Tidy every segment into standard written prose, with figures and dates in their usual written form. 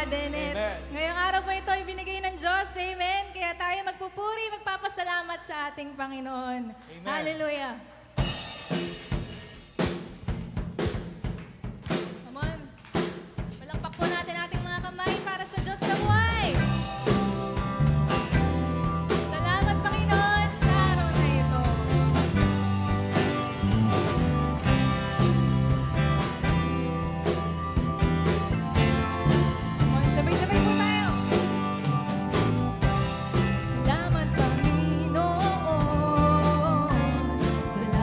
Denet. Ngayong araw po ito ay binigay ng Diyos. Amen. Kaya tayo magpupuri, magpapasalamat sa ating Panginoon. Amen. Hallelujah. Come on. Palakpak po natin ating mga kamay para sa Diyos na buhay. Salamat, Panginoon, sa araw na ito. Sabay-sabay po tayo. Salamat, Panginoon. Salamat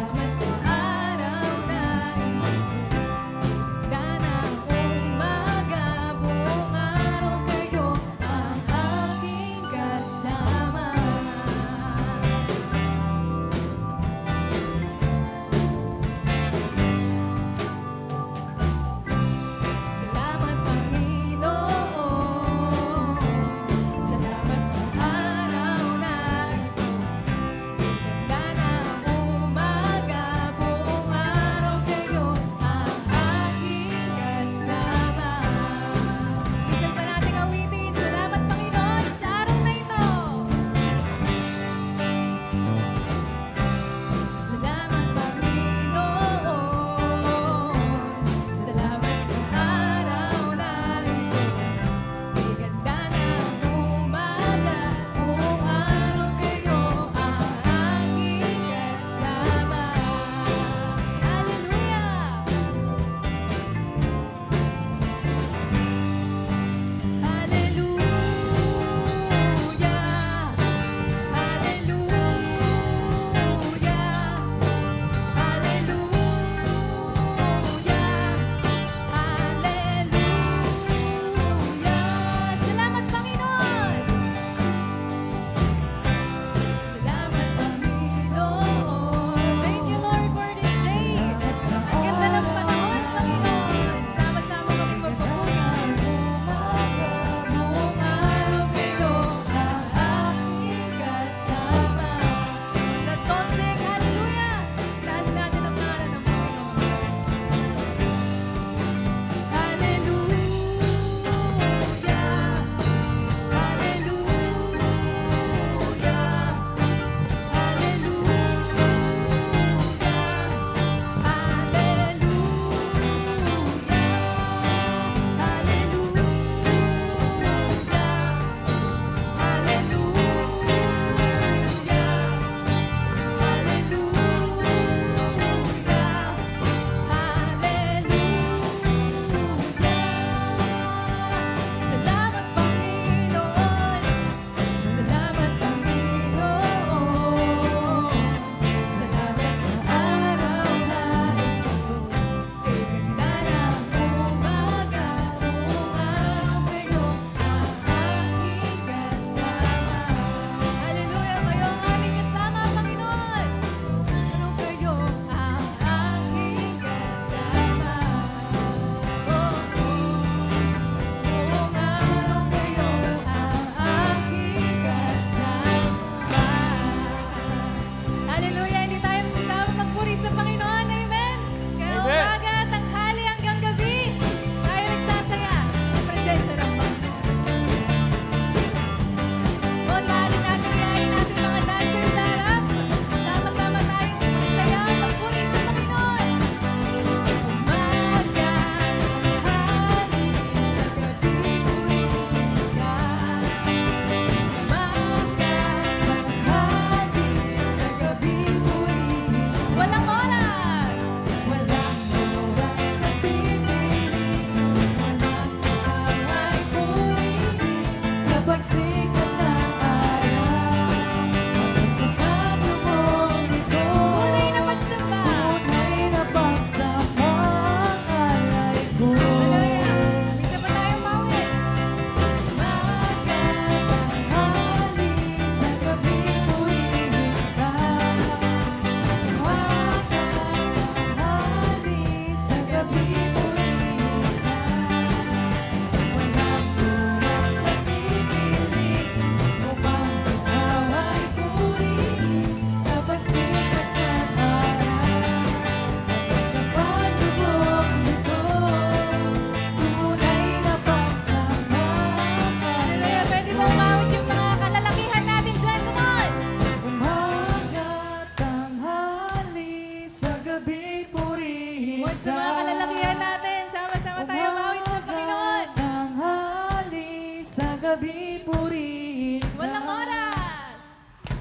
gabi purihin ka. Walang oras!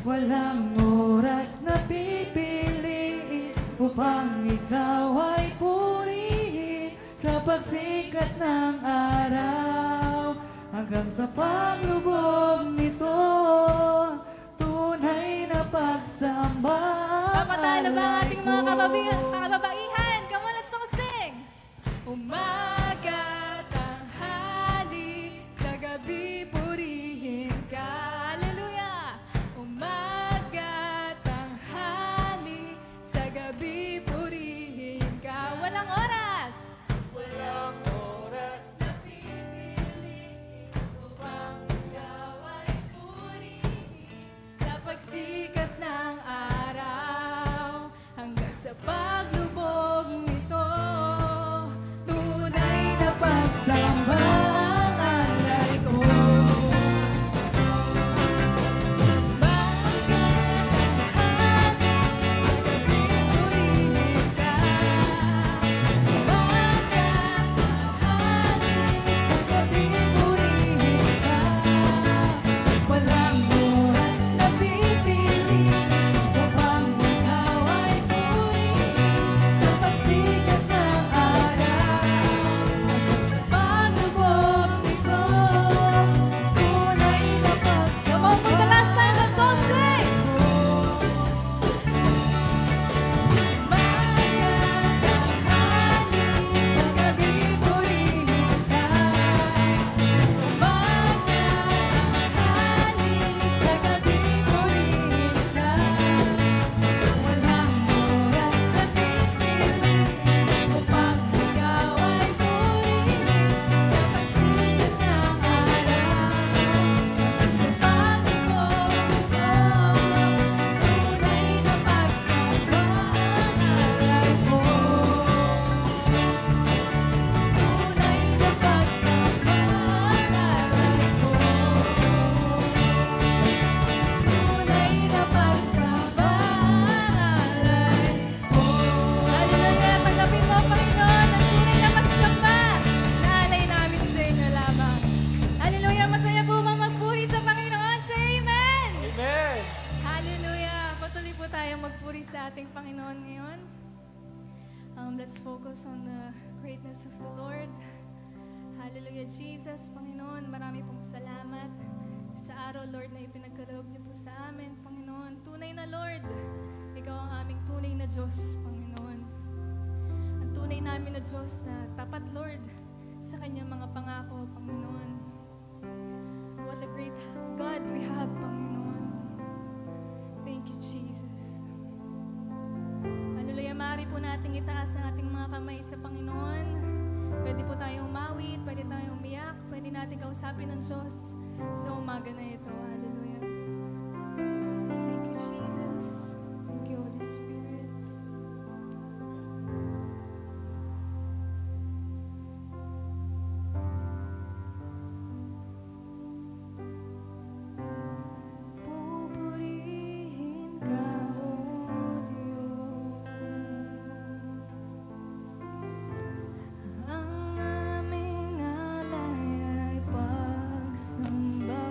Walang oras na pipiliin upang ikaw ay purihin sa pagsikat ng araw hanggang sa paglubog nito. Tunay na pagsamba ang Papatalo ba ang ating mga alay ko? kababaihan? Come on, let's all sing! Umaga, tanghali, sa gabi purihin ka. Hallelujah! Umaga, tanghali, sa gabi purihin ka. Walang oras! Walang oras na pipiliin upang ikaw ay purihin Sa pagsikat ng araw hanggang sa paglubog nito, tunay na pagsamba ang alay ko. Walang oras na pipiliin upang ikaw ay purihin sa pagsikat ng araw hanggang sa paglubog nito. Tunay na Come on, for the last time, let's all sing! sa gabi purihin ka. Sa gabi purihin ka. Walang oras na pipiliin upang ikaw ay purihin sa pagsikat ng araw hanggang sa paglubog nito. Tunay na pagsamba ang alay ko. Tunay na pagsamba ang alay ko. Tunay na pagsamba ang alay ko. Hallelujah! Tanggapin mo, Panginoon, ang tunay na pagsamba na alay namin sa inyo lamang. Hallelujah! Masaya po bang magpuri sa Panginoon? Say amen! Amen! Hallelujah! Patuloy po tayong magpuri sa ating Panginoon ngayon. Let's focus on the greatness of the Lord. Hallelujah, Jesus, Panginoon, marami pong salamat sa araw, Lord, na ipinagkaloob niyo po sa amin, Panginoon. Tunay na, Lord, Ikaw ang aming tunay na Diyos, Panginoon. Ang tunay namin na Diyos na tapat, Lord, sa Kanyang mga pangako, Panginoon. What a great God we have, Panginoon. Thank you, Jesus. Hallelujah, maaari po nating itaas ang ating mga kamay sa Panginoon. Pwede po tayong umawit, pwede tayong umiyak, pwede natin kausapin ng Diyos sa umaga na ito. Hallelujah. Thank you, Jesus. Thank you, Holy Spirit. Pupurihin ka, O Diyos. Ang aming alay ay pagsamba.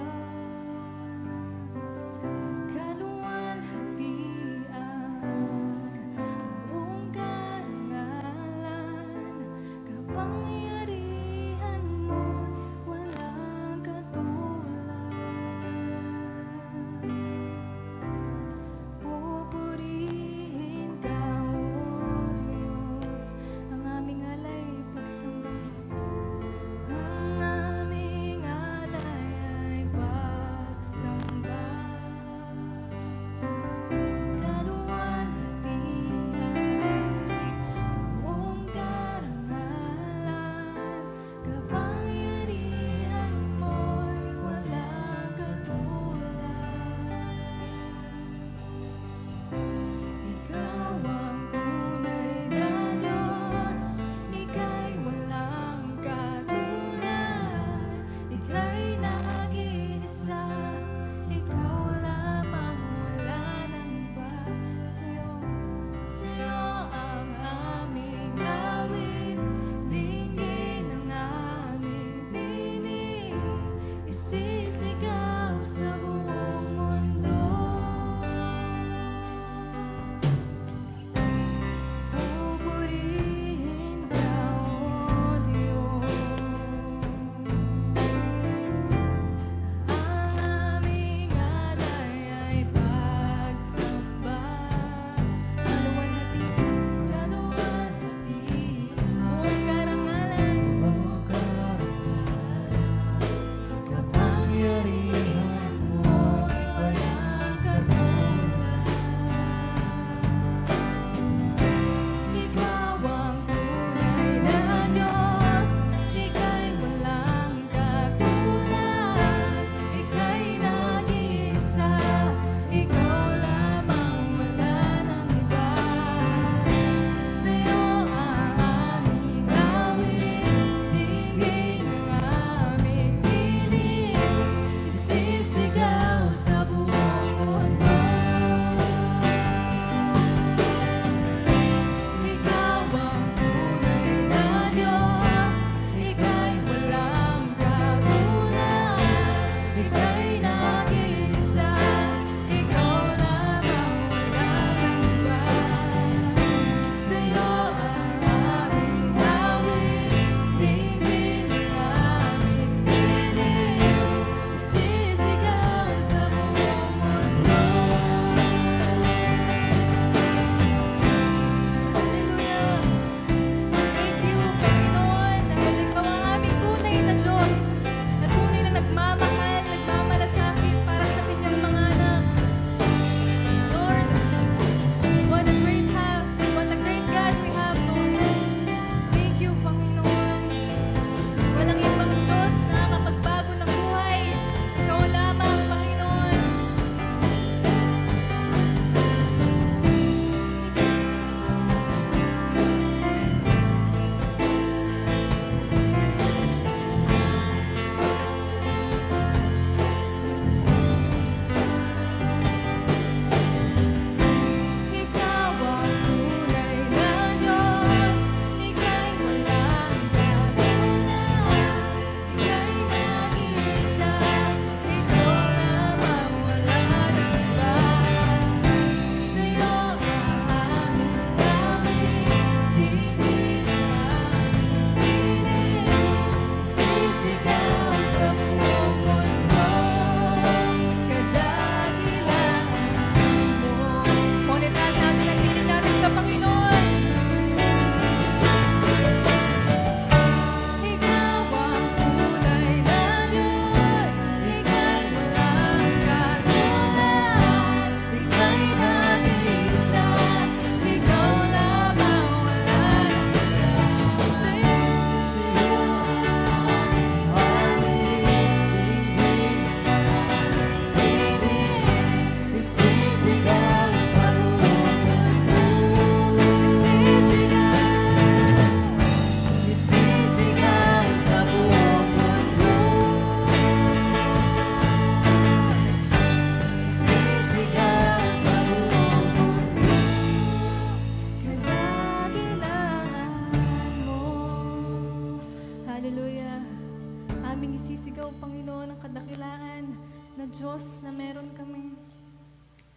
Panginoon, ang kadakilaan na Diyos na meron kami.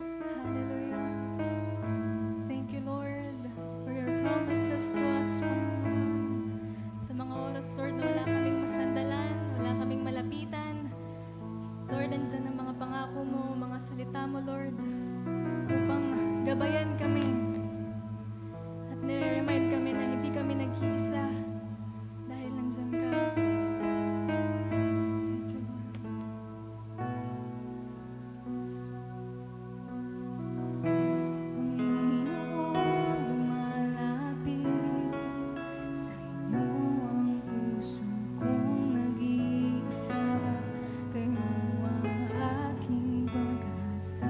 Hallelujah. Thank you, Lord, for your promises to us, Panginoon. Sa mga oras, Lord, na wala kaming masandalan, wala kaming malapitan, Lord, andyan ang mga pangako mo, mga salita mo, Lord, upang gabayan kami at nire-remind kami na hindi kami nag-iisa dahil nandyan ka. Thank you, Lord. Panginoon, lumalapit sa iyo ang puso kong nag-iisa. Kayo ang aking pag-asa.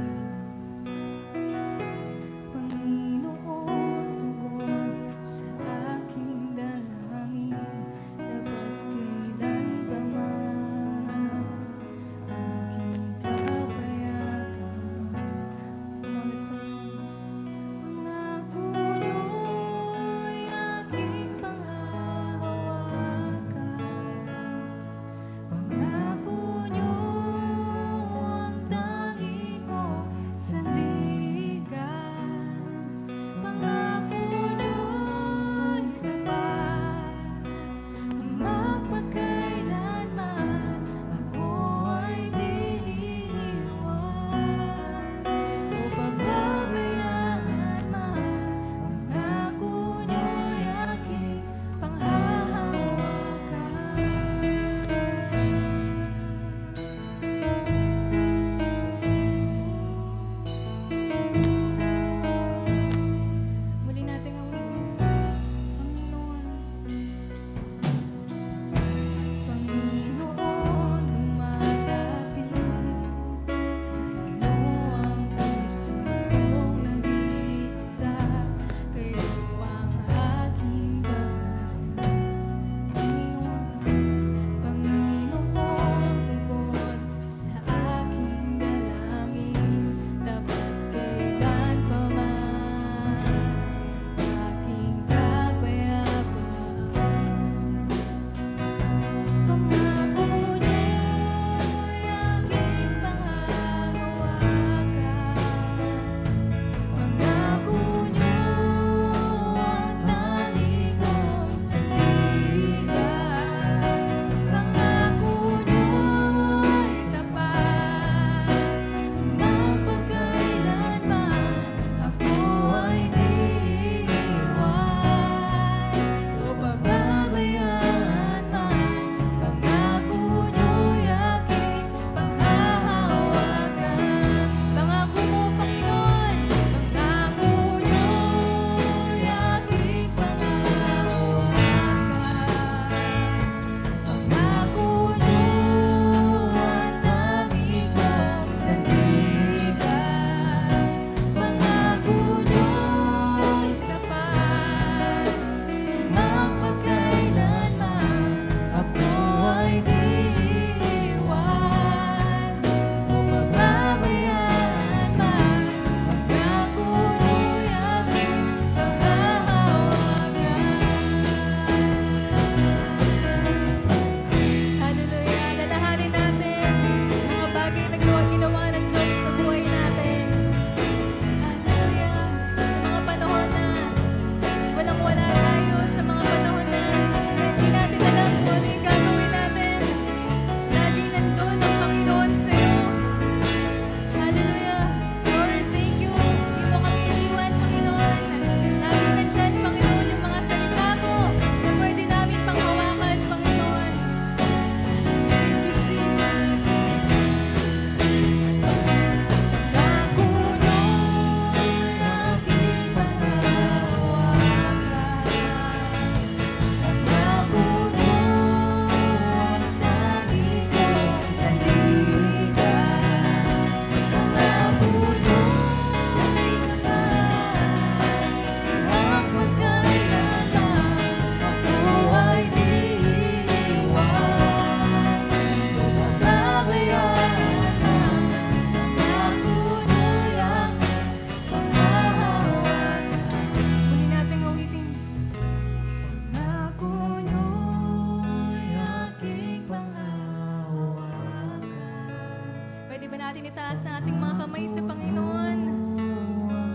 Pwede ba natin itaas ang ating mga kamay sa Panginoon?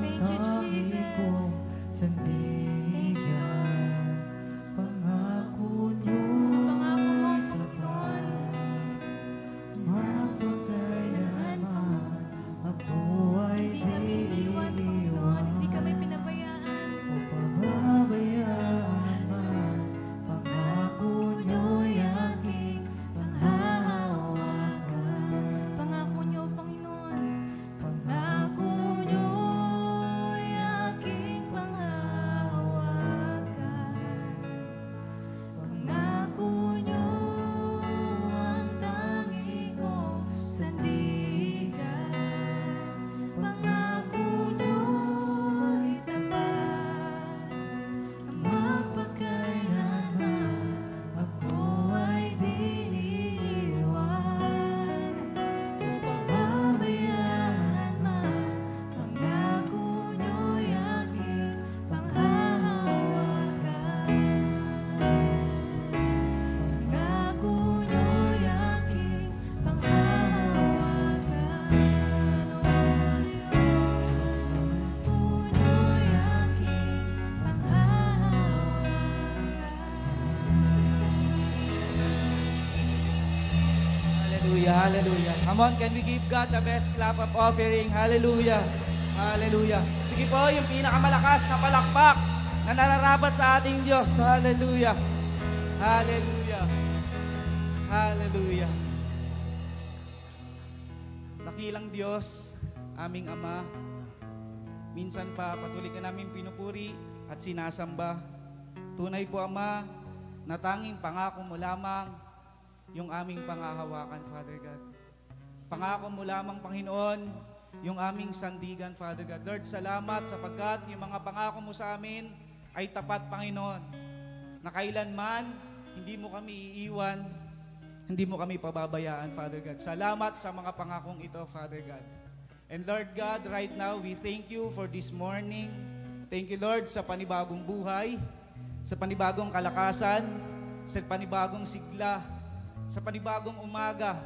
Thank you, Jesus. Sandigan, pangako niyo Pangako mo, Panginoon. mapagkailanman ako ay Hindi kami iniwan, Panginoon. Hindi kami pinabayaan. o pababayaan man. Pangako niyo'y aking panghahawakan. Pangako niyo, Panginoon. Pangako niyo'y aking panghahawakan. Pangako niyo ang tangi kong sandigan. Pangako niyo'y tapat, ang magpakailanman ako ay di iiwan o pababayaan man. Pangako niyo'y aking panghahawakan. Pangako niyo'y aking panghahawakan. Pangako niyo'y aking Hallelujah, hallelujah. Come on, can we give God the best clap of offering? Hallelujah, hallelujah. Sige po, yung pinakamalakas na palakpak na nararapat sa ating Diyos. Hallelujah, hallelujah, hallelujah. Dakilang Diyos, aming Ama, minsan pa patuloy ka namin pinupuri at sinasamba. Tunay po, Ama, na tanging pangako mo lamang yung aming pangahawakan, Father God. Pangako mo lamang, Panginoon, yung aming sandigan, Father God. Lord, salamat sapagkat yung mga pangako mo sa amin ay tapat, Panginoon. Na kailanman, hindi mo kami iiwan, hindi mo kami pababayaan, Father God. Salamat sa mga pangakong ito, Father God. And Lord God, right now, we thank you for this morning. Thank you, Lord, sa panibagong buhay, sa panibagong kalakasan, sa panibagong sigla, sa panibagong umaga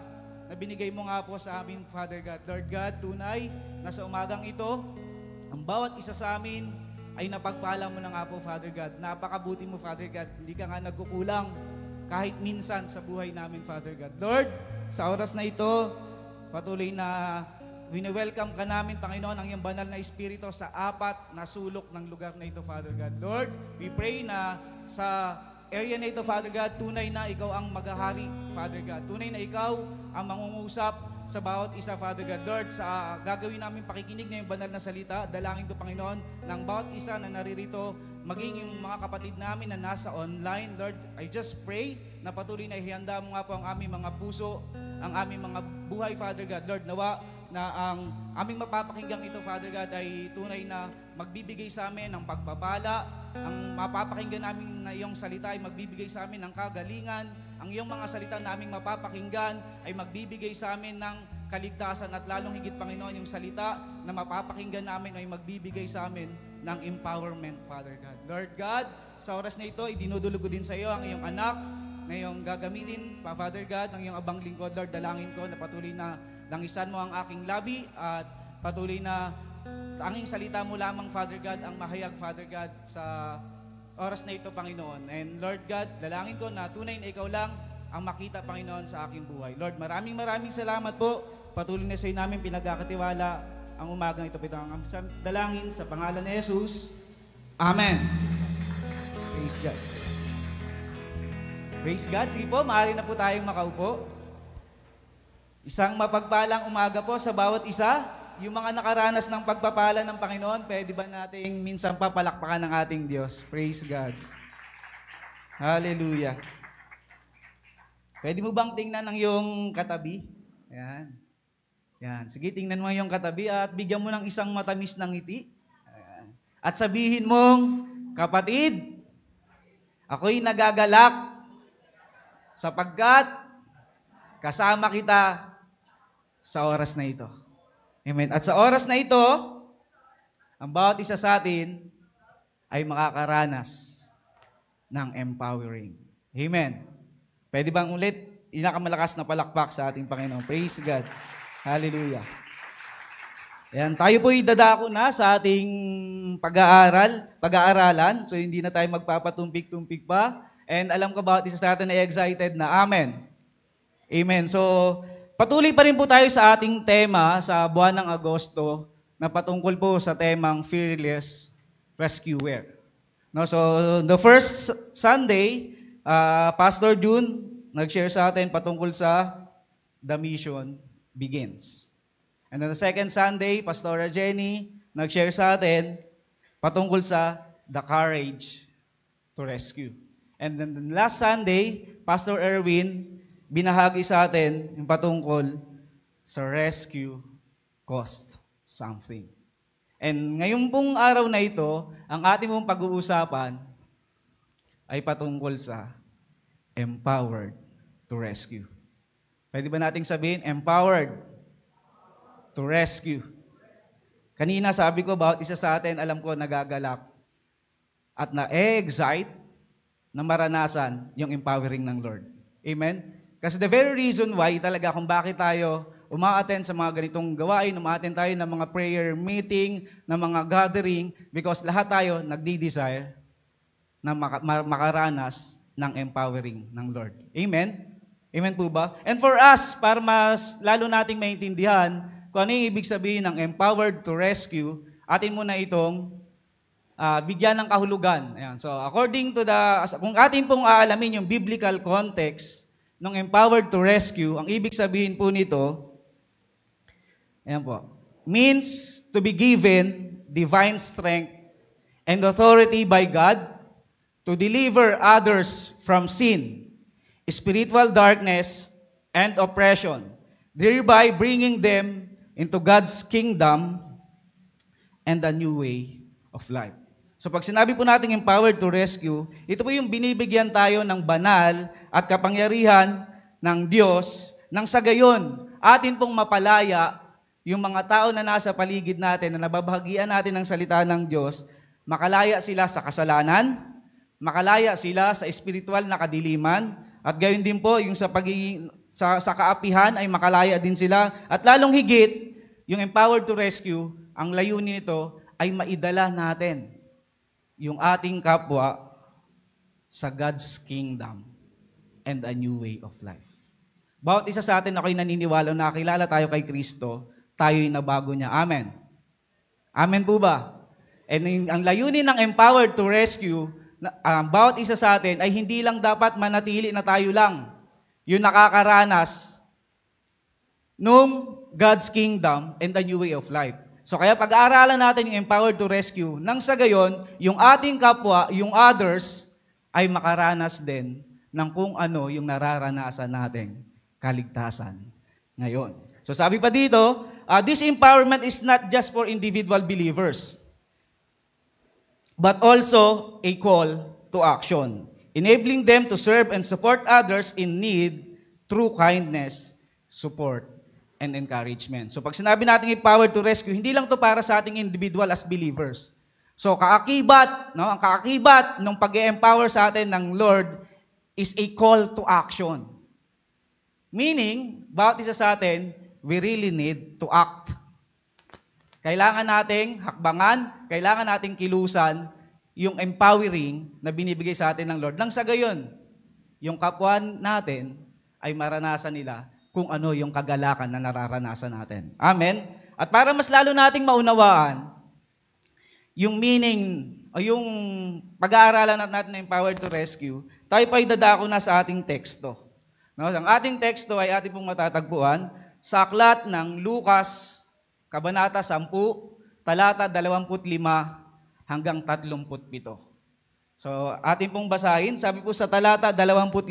na binigay mo nga po sa amin, Father God. Lord God, tunay na sa umagang ito, ang bawat isa sa amin ay napagpala mo na nga po, Father God. Napakabuti mo, Father God. Hindi ka nga nagkukulang kahit minsan sa buhay namin, Father God. Lord, sa oras na ito, patuloy na wini-welcome ka namin, Panginoon, ang iyong banal na Espiritu sa apat na sulok ng lugar na ito, Father God. Lord, we pray na sa area na ito, Father God, tunay na ikaw ang maghahari, Father God. Tunay na ikaw ang mangungusap sa bawat isa, Father God. Lord, sa gagawin namin pakikinig na yung banal na salita, dalangin ko, Panginoon, ng bawat isa na naririto, maging yung mga kapatid namin na nasa online. Lord, I just pray na patuloy na ihanda mo nga po ang aming mga puso, ang aming mga buhay, Father God. Lord, nawa na ang aming mapapakinggang ito, Father God, ay tunay na magbibigay sa amin ng pagpapala. Ang mapapakinggan namin na iyong salita ay magbibigay sa amin ng kagalingan. Ang iyong mga salita na aming mapapakinggan ay magbibigay sa amin ng kaligtasan at lalong higit, Panginoon, yung salita na mapapakinggan namin ay magbibigay sa amin ng empowerment, Father God. Lord God, sa oras na ito, idinudulog ko din sa iyo ang iyong anak na iyong gagamitin, Father God, ng iyong abang lingkod. Lord, dalangin ko na patuloy na langisan mo ang aking labi at patuloy na tanging salita mo lamang, Father God, ang mahayag, Father God, sa oras na ito, Panginoon. And Lord God, dalangin ko na tunay na ikaw lang ang makita, Panginoon, sa aking buhay. Lord, maraming salamat po. Patuloy na sa iyo namin pinagkakatiwala ang umagang ito. Ito ang dalangin sa pangalan ni Jesus. Amen. Praise God. Praise God. Sige po, maaari na po tayong makaupo. Isang mapagpalang umaga po sa bawat isa. Yung mga nakaranas ng pagpapala ng Panginoon, pwede ba nating minsan papalakpakan ng ating Diyos? Praise God. Hallelujah. Pwede mo bang tingnan ang iyong katabi? Ayan. Ayan. Sige, tingnan mo yung katabi at bigyan mo ng isang matamis na ngiti. Ayan. At sabihin mong, kapatid, ako'y nagagalak sapagkat kasama kita sa oras na ito. Amen. At sa oras na ito, ang bawat isa sa atin ay makakaranas ng empowering. Amen. Pwede bang ulit, inakamalakas na palakpak sa ating Panginoon? Praise God. Hallelujah. Ayan, tayo po'y dadako na sa ating pag-aaralan. So hindi na tayo magpapatumpik-tumpik pa. And alam ko bawat isa sa atin ay excited na. Amen. Amen. So patuloy pa rin po tayo sa ating tema sa buwan ng Agosto na patungkol po sa temang Fearless Rescuer. No, so the first Sunday, Pastor June nag-share sa atin patungkol sa The Mission Begins. And then the second Sunday, Pastora Jenny nag-share sa atin patungkol sa the courage to rescue. And then the last Sunday, Pastor Erwin binahagi sa atin yung patungkol sa rescue cost something. And ngayon pong araw na ito, ang ating pong pag-uusapan ay patungkol sa empowered to rescue. Pwede ba nating sabihin, empowered to rescue? Kanina sabi ko, bawat isa sa atin, alam ko, nagagalak at na-excite na maranasan yung empowering ng Lord. Amen? Kasi the very reason why talaga kung bakit tayo uma-attend sa mga ganitong gawain, uma-attend tayo ng mga prayer meeting, ng mga gathering, because lahat tayo nagdi-desire na makaranas ng empowering ng Lord. Amen? Amen po ba? And for us, para mas lalo nating maintindihan kung ano yung ibig sabihin ng empowered to rescue, atin muna itong bigyan ng kahulugan. Ayan. So according to kung atin pong aalamin yung biblical context ng empowered to rescue, ang ibig sabihin po nito, ayan po, means to be given divine strength and authority by God to deliver others from sin, spiritual darkness, and oppression, thereby bringing them into God's kingdom and a new way of life. So pag sinabi po natin empowered to rescue, ito po yung binibigyan tayo ng banal at kapangyarihan ng Diyos nang sa gayon atin pong mapalaya yung mga tao na nasa paligid natin na nababahagian natin ng salita ng Diyos, makalaya sila sa kasalanan, makalaya sila sa espiritual na kadiliman, at gayon din po yung sa kaapihan ay makalaya din sila. At lalong higit, yung empowered to rescue, ang layunin nito ay maidala natin yung ating kapwa sa God's kingdom and a new way of life. Bawat isa sa atin ako'y naniniwala na nakilala tayo kay Kristo, tayo'y nabago niya. Amen. Amen po ba? And ang layunin ng empowered to rescue, bawat isa sa atin ay hindi lang dapat manatili na tayo lang yung nakakaranas nung God's kingdom and the new way of life. So kaya pag-aaralan natin yung empowered to rescue, nang sa gayon, yung ating kapwa, yung others, ay makaranas din ng kung ano yung nararanasan nating kaligtasan ngayon. So sabi pa dito, this empowerment is not just for individual believers, but also a call to action, enabling them to serve and support others in need through kindness, support, and encouragement. So pag sinabi natin empowered to rescue, hindi lang to para sa ating individual as believers. So kaakibat, no, ang kaakibat ng pag-empower sa atin ng Lord is a call to action. Meaning, bawat isa sa atin, we really need to act. Kailangan nating hakbangan, kailangan nating kilusan yung empowering na binibigay sa atin ng Lord. Nang sa gayon, yung kapwa natin ay maranasan nila kung ano yung kagalakan na nararanasan natin. Amen? At para mas lalo nating maunawaan yung meaning o yung pag-aaralan natin ng empowered to rescue, tayo pa dadako na sa ating teksto. No? Ang ating teksto ay ating pong matatagpuan sa aklat ng Lucas, Kabanata 10, talata 25 hanggang 37. So, ating pong basahin, sabi po sa talata 25,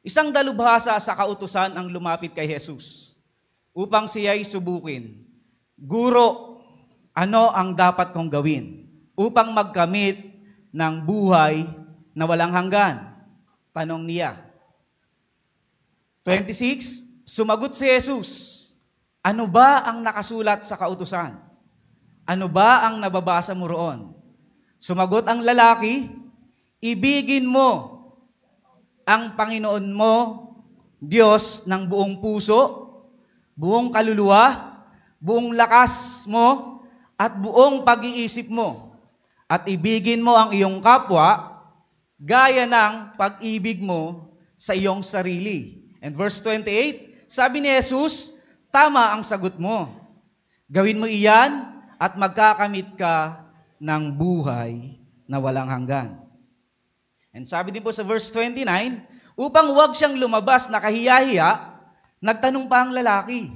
isang dalubhasa sa kautusan ang lumapit kay Jesus upang siya'y subukin. Guro, ano ang dapat kong gawin upang magkamit ng buhay na walang hanggan? Tanong niya. 26, sumagot si Jesus, ano ba ang nakasulat sa kautusan? Ano ba ang nababasa mo roon? Sumagot ang lalaki, ibigin mo ang Panginoon mo, Diyos, ng buong puso, buong kaluluwa, buong lakas mo, at buong pag-iisip mo. At ibigin mo ang iyong kapwa, gaya ng pag-ibig mo sa iyong sarili. And verse 28, sabi ni Jesus, tama ang sagot mo. Gawin mo iyan at magkakamit ka ng buhay na walang hanggan. And sabi din po sa verse 29, upang huwag siyang lumabas na kahiya-hiya, nagtanong pa ang lalaki,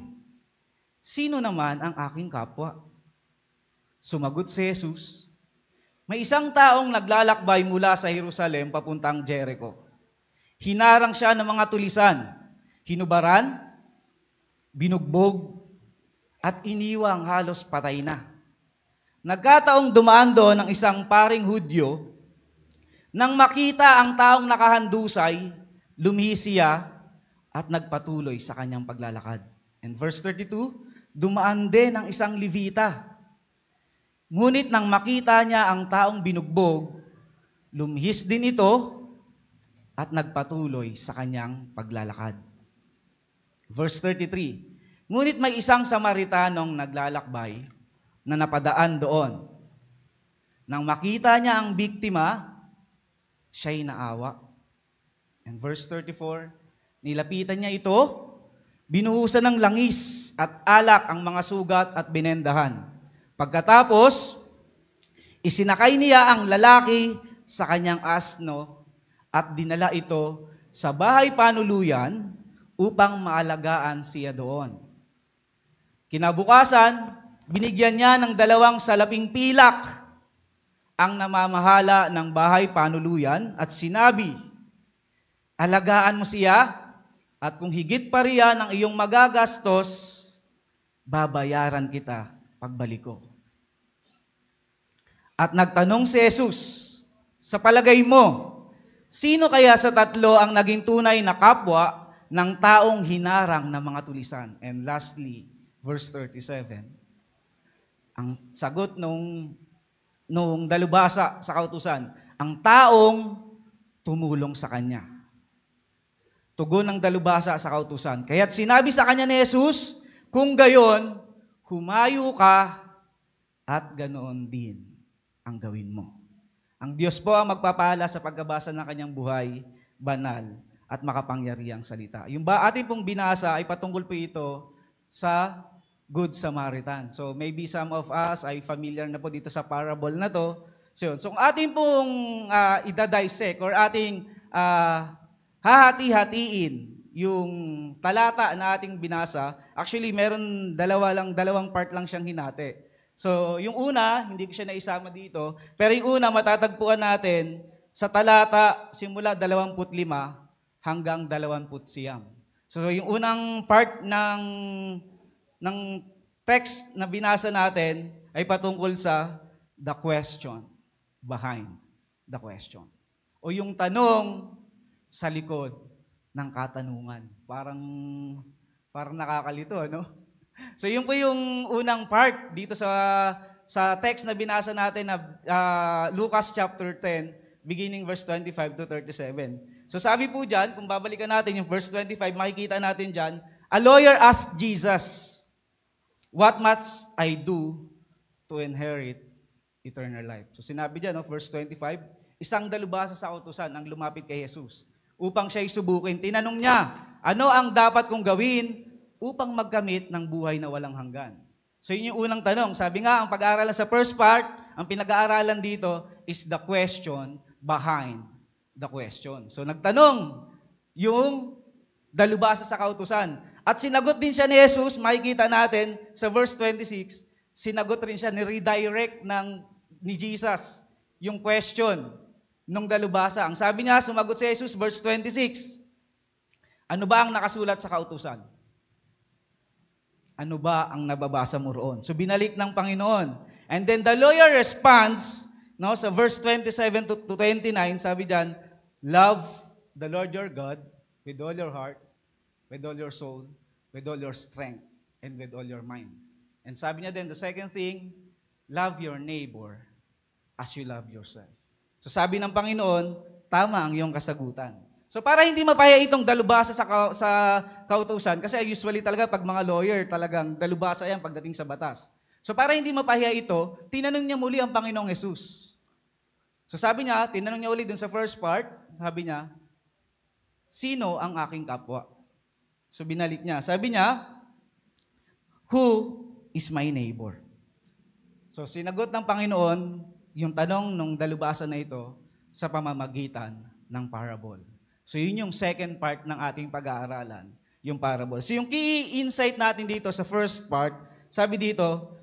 sino naman ang aking kapwa? Sumagot si Jesus, may isang taong naglalakbay mula sa Jerusalem papuntang Jericho. Hinarang siya ng mga tulisan, hinubaran, binugbog, at iniwang halos patay na. Nagkataong dumaan doon ang isang paring Hudyo. Nang makita ang taong nakahandusay, lumihis siya at nagpatuloy sa kanyang paglalakad. And verse 32, dumaan din ang isang Levita. Ngunit nang makita niya ang taong binugbog, lumihis din ito at nagpatuloy sa kanyang paglalakad. Verse 33, ngunit may isang Samaritanong naglalakbay na napadaan doon. Nang makita niya ang biktima, siya'y naawa. And verse 34, nilapitan niya ito, binuhusan ng langis at alak ang mga sugat at binendahan. Pagkatapos, isinakay niya ang lalaki sa kanyang asno at dinala ito sa bahay panuluyan upang maalagaan siya doon. Kinabukasan, binigyan niya ng 2 salaping pilak ang namamahala ng bahay panuluyan at sinabi, alagaan mo siya at kung higit pa riyan ang iyong magagastos, babayaran kita pagbalik ko. At nagtanong si Jesus, sa palagay mo, sino kaya sa 3 ang naging tunay na kapwa ng taong hinarang ng mga tulisan? And lastly, verse 37, ang sagot nung dalubhasa sa kautusan, ang taong tumulong sa kanya. Tugon ng dalubhasa sa kautusan. Kaya't sinabi sa kanya ni Jesus, kung gayon, humayo ka at ganoon din ang gawin mo. Ang Diyos po ang magpapala sa pagbabasa ng kanyang buhay, banal at makapangyarihang salita. Yung ating pong binasa ay patungkol po ito sa Good Samaritan. So maybe some of us ay familiar na po dito sa parable na to. So ating pong idadissect or ating hahati-hatiin yung talata na ating binasa. Actually, meron dalawang part lang siyang hinati. So yung una, hindi ko siya naisama dito, pero yung una matatagpuan natin sa talata simula 25 hanggang 29. So yung unang part ng text na binasa natin ay patungkol sa the question behind the question. O yung tanong sa likod ng katanungan. Parang nakakalito, ano? So yun po yung unang part dito sa text na binasa natin na Lucas chapter 10, beginning verse 25 to 37. So sabi po dyan, kung babalikan natin yung verse 25, makikita natin dyan, a lawyer asked Jesus, what must I do to inherit eternal life? So sinabi dyan, verse 25, isang dalubhasa sa kautusan ang lumapit kay Jesus upang siya'y subukin. Tinanong niya, ano ang dapat kong gawin upang magkamit ng buhay na walang hanggan? So yun yung unang tanong. Sabi nga, ang pag-aaralan sa first part, ang pinag-aaralan dito is the question behind the question. So nagtanong yung dalubhasa sa kautusan. At sinagot din siya ni Jesus, makikita natin sa verse 26, sinagot rin siya, ni-redirect ni Jesus yung question nung dalubhasa. Ang sabi niya, sumagot si Jesus, verse 26, ano ba ang nakasulat sa kautusan? Ano ba ang nababasa mo roon? So binalik ng Panginoon. And then the lawyer responds, sa verse 27 to 29, sabi diyan, love the Lord your God with all your heart, with all your soul, with all your strength, and with all your mind. And sabi niya din, the second thing, love your neighbor as you love yourself. So sabi ng Panginoon, tama ang iyong kasagutan. So para hindi mapahiya itong dalubhasa sa kautusan, kasi usually talaga pag mga lawyer, talagang dalubhasa yan pagdating sa batas. So para hindi mapahiya ito, tinanong niya muli ang Panginoong Jesus. So sabi niya, tinanong niya ulit dun sa first part, sabi niya, sino ang aking kapwa? So binalik niya. Sabi niya, who is my neighbor? So sinagot ng Panginoon yung tanong ng dalubhasa na ito sa pamamagitan ng parable. So yun yung second part ng ating pag-aaralan, yung parable. So yung key insight natin dito sa first part, sabi dito,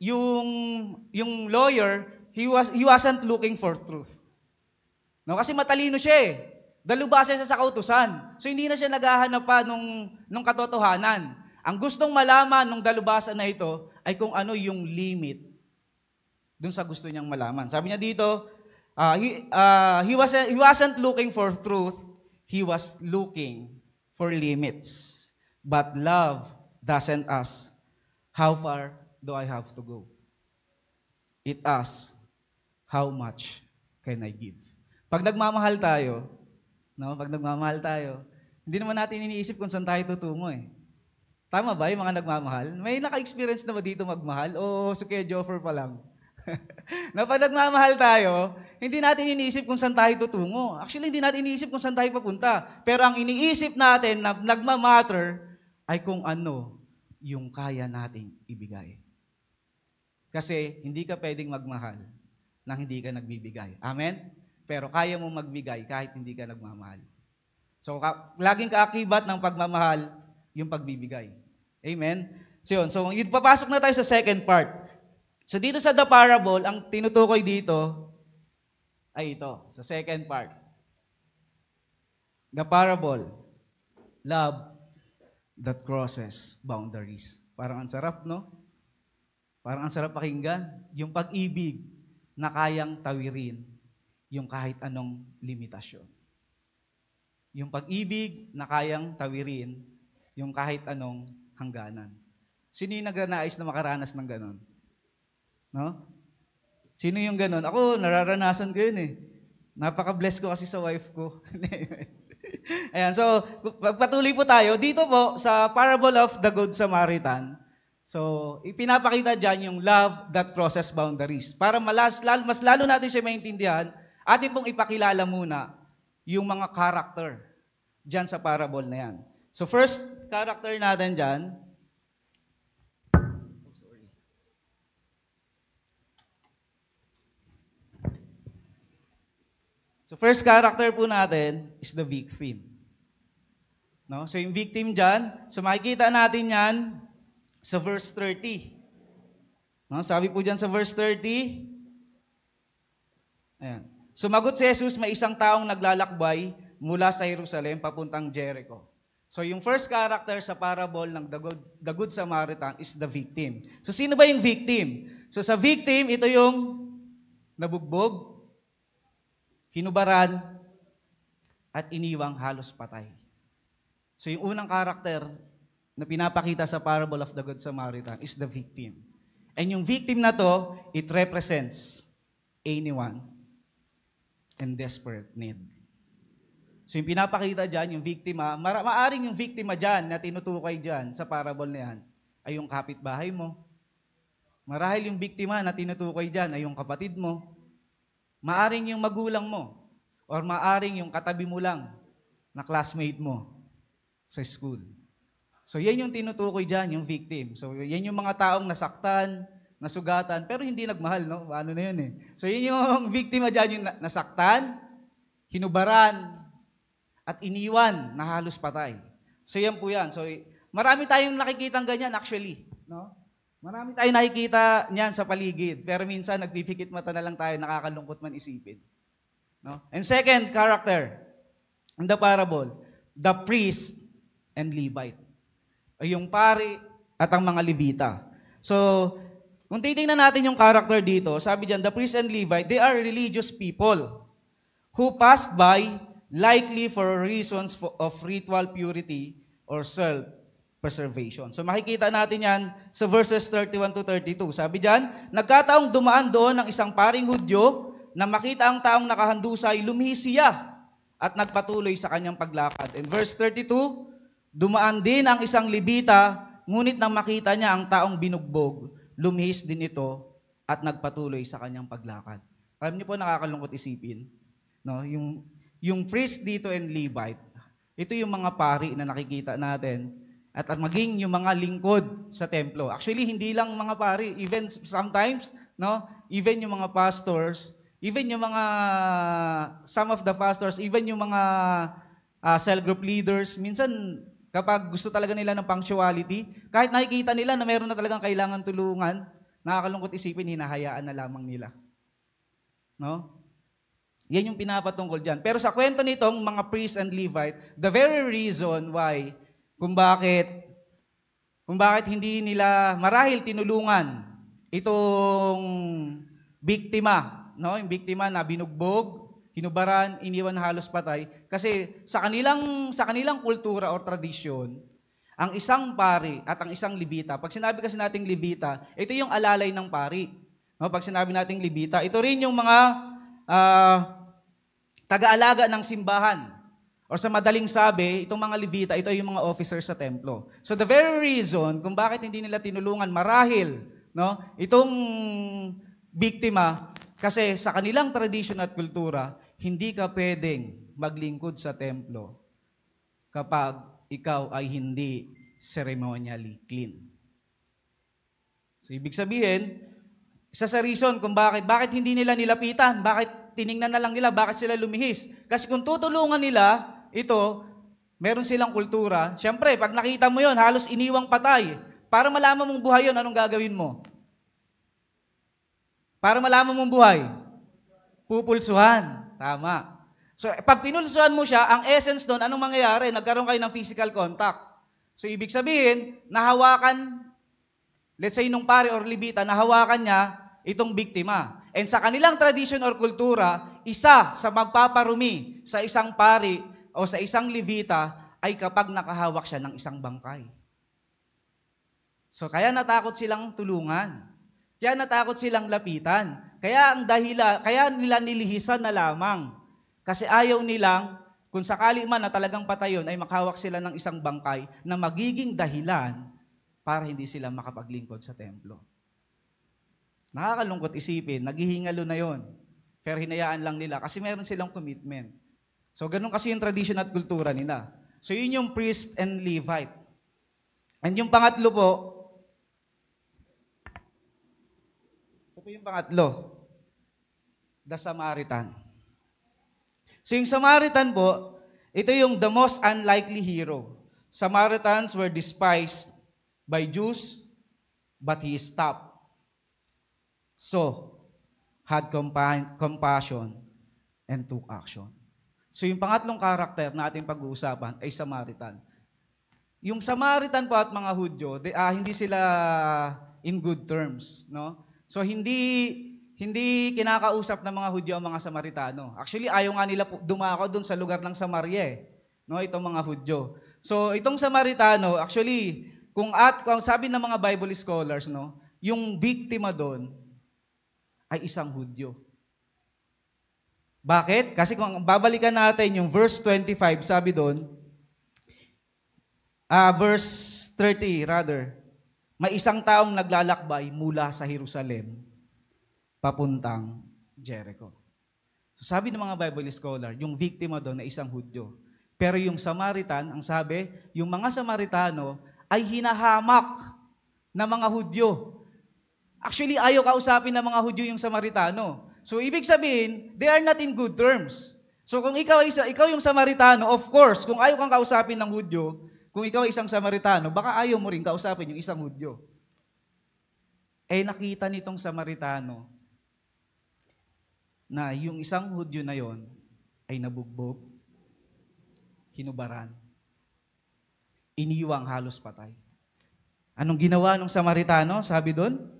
yung lawyer, he wasn't looking for truth. No, kasi matalino siya eh. Dalubhasa siya sa kautusan. So hindi na siya naghahanap pa nung katotohanan. Ang gustong malaman nung dalubhasa na ito ay kung ano yung limit dun sa gusto niyang malaman. Sabi niya dito, he wasn't looking for truth, he was looking for limits. But love doesn't ask, how far do I have to go? It asks, how much can I give? Pag nagmamahal tayo, hindi naman natin iniisip kung saan tayo tutungo eh. Tama ba yung mga nagmamahal? May naka-experience na ba dito magmahal? O si Kuya Joffer pa lang? Na pag nagmamahal tayo, hindi natin iniisip kung saan tayo tutungo. Actually, hindi natin iniisip kung saan tayo papunta. Pero ang iniisip natin na nagmamatter ay kung ano yung kaya nating ibigay. Kasi hindi ka pwedeng magmahal nang hindi ka nagbibigay. Amen? Pero kaya mo magbigay kahit hindi ka nagmamahal. So, laging kaakibat ng pagmamahal yung pagbibigay. Amen? So, yun. So, papasok na tayo sa second part. So dito sa the parable, ang tinutukoy dito ay ito, sa second part. The parable, love that crosses boundaries. Parang ang sarap, no? Parang ang sarap pakinggan. Yung pag-ibig na kayang tawirin yung kahit anong limitasyon. Yung pag-ibig na kayang tawirin yung kahit anong hangganan. Sino yung nagnanais na makaranas ng ganon? No? Sino yung ganun? Ako, nararanasan ko yun eh. Napaka-bless ko kasi sa wife ko. Ayan, so, patuloy po tayo. Dito po, sa parable of the Good Samaritan, so, ipinapakita dyan yung love that crosses boundaries. Para mas lalo natin siya maintindihan, atin pong ipakilala muna yung mga character dyan sa parable na yan. So, first character natin dyan, so first character po natin is the victim. No? So yung victim dyan, so makikita natin yan sa verse 30. No? Sabi po dyan sa verse 30, ayan. Sumagot si Jesus, may isang taong naglalakbay mula sa Jerusalem papuntang Jericho. So yung first character sa parable ng the Good Samaritan is the victim. So sino ba yung victim? So sa victim, ito yung nabugbog, hinubaran, at iniwang halos patay. So yung unang karakter na pinapakita sa parable of the Good Samaritan is the victim. And yung victim na to, it represents anyone in desperate need. So yung pinapakita dyan, yung victima, maaring yung victima dyan na tinutukoy dyan sa parable na yan, ay yung kapitbahay mo. Marahil yung biktima na tinutukoy dyan ay yung kapatid mo. Maaring yung magulang mo, or maaring yung katabi mo lang na classmate mo sa school. So yan yung tinutukoy dyan, yung victim. So yan yung mga taong nasaktan, nasugatan, pero hindi nagmahal, no? Ano na yun eh. So yan yung victima dyan, yung nasaktan, hinubaran, at iniwan na halos patay. So yan po yan. So marami tayong nakikitang ganyan actually, no? Marami tayong nakikita niyan sa paligid, pero minsan nagpipikit mata na lang tayo, nakakalungkot man isipin. No? And second character in the parable, the priest and Levite. Ay yung pari at ang mga Levita. So, kung titingnan natin yung character dito, sabi diyan, the priest and Levite, they are religious people who passed by likely for reasons of ritual purity or self-preservation. So makikita natin yan sa verses 31 to 32. Sabi diyan, nagkataong dumaan doon ng isang paring Hudyo na makita ang taong nakahandusay, lumihis siya at nagpatuloy sa kanyang paglakad. In verse 32, dumaan din ang isang Levita, ngunit nang makita niya ang taong binugbog, lumihis din ito at nagpatuloy sa kanyang paglakad. Alam niyo po, nakakalungkot isipin, no? Yung priest dito and Levite, ito yung mga pari na nakikita natin at maging yung mga lingkod sa templo. Actually, hindi lang mga pari, even sometimes, no? Even yung mga pastors, even yung mga, some of the pastors, even yung mga cell group leaders, minsan kapag gusto talaga nila ng punctuality, kahit nakikita nila na meron na talagang kailangan tulungan, nakakalungkot isipin, hinahayaan na lamang nila. No? Yan yung pinapatungkol dyan. Pero sa kwento nitong mga priest and Levite, the very reason why, kung bakit hindi nila marahil tinulungan itong biktima, no? Yung biktima na binugbog, hinubaran, iniwan na halos patay. Kasi sa kanilang kultura or tradisyon, ang isang pari at ang isang Levita, pag sinabi kasi nating Levita, ito yung alalay ng pari. No, pag sinabi nating Levita, ito rin yung mga taga-alaga ng simbahan. O sa madaling sabi, itong mga Levita, ito yung mga officers sa templo. So the very reason kung bakit hindi nila tinulungan marahil, no, itong biktima, kasi sa kanilang tradisyon at kultura, hindi ka pwedeng maglingkod sa templo kapag ikaw ay hindi ceremonially clean. So, ibig sabihin, isa sa reason kung bakit hindi nila nilapitan, bakit tiningnan na lang nila, bakit sila lumihis. Kasi kung tutulungan nila, ito, meron silang kultura, syempre, pag nakita mo yon, halos iniwang patay. Para malaman mong buhay yon, anong gagawin mo? Para malaman mong buhay? Pupulsuhan. Tama. So, pag pinulsuhan mo siya, ang essence doon, anong mangyayari? Nagkaroon kayo ng physical contact. So, ibig sabihin, nahawakan, let's say, nung pare or Levita, nahawakan niya itong biktima. And sa kanilang tradition or kultura, isa sa magpaparumi sa isang pari o sa isang Levita ay kapag nakahawak siya ng isang bangkay. So, kaya natakot silang tulungan. Kaya natakot silang lapitan. Kaya nila nilihisan na lamang. Kasi ayaw nilang, kung sakali man na talagang patayon, ay makahawak sila ng isang bangkay na magiging dahilan para hindi sila makapaglingkod sa templo. Nakakalungkot isipin, naghihingalo na yon. Pero hinayaan lang nila kasi meron silang commitment. So ganun kasi yung tradition at kultura nila. So yun yung priest and Levite. And yung pangatlo po, ito yung pangatlo, the Samaritan. So yung Samaritan po, ito yung the most unlikely hero. Samaritans were despised by Jews, but he stopped. So, had compassion and took action. So yung pangatlong karakter na ating pag-uusapan ay Samaritan. Yung Samaritan po at mga Hudyo, hindi sila in good terms, no? So hindi kinakausap ng mga Hudyo ang mga Samaritano. Actually, ayaw nga nila dumako doon sa lugar ng Samaria, no? Itong mga Hudyo. So itong Samaritano, actually, kung sabi ng mga Bible scholars, no, yung biktima doon ay isang Hudyo. Bakit? Kasi kung babalikan natin yung verse 25, sabi doon, verse 30 rather, may isang taong naglalakbay mula sa Jerusalem papuntang Jericho. So sabi ng mga Bible scholar, yung biktima doon ay isang Hudyo. Pero yung Samaritan, ang sabi, yung mga Samaritano ay hinahamak ng mga Hudyo. Actually, ayaw kausapin ng mga Hudyo yung Samaritano. So ibig sabihin, they are not in good terms. So kung ikaw yung Samaritano, of course, kung ayaw kang kausapin ng Hudyo, kung ikaw ay isang Samaritano, baka ayaw mo rin kausapin yung isang Hudyo. Eh nakita nitong Samaritano na yung isang Hudyo na yon ay nabugbog, hinubaran, iniwang halos patay. Anong ginawa ng Samaritano? Sabi doon,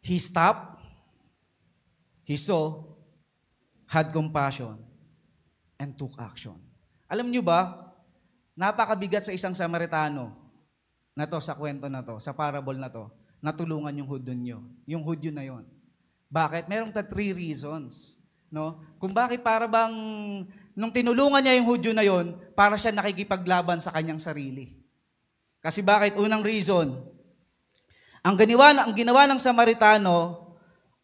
he stopped, he saw, had compassion, and took action. Alam niyo ba, napakabigat sa isang Samaritano na to, sa kwento na to, sa parable na to, natulungan yung Hudyo na yon. Bakit? Merong 3 reasons. No? Kung bakit para bang nung tinulungan niya yung Hudyo na yon, para siya nakikipaglaban sa kanyang sarili. Kasi bakit? Unang reason, ang ginawa ng Samaritano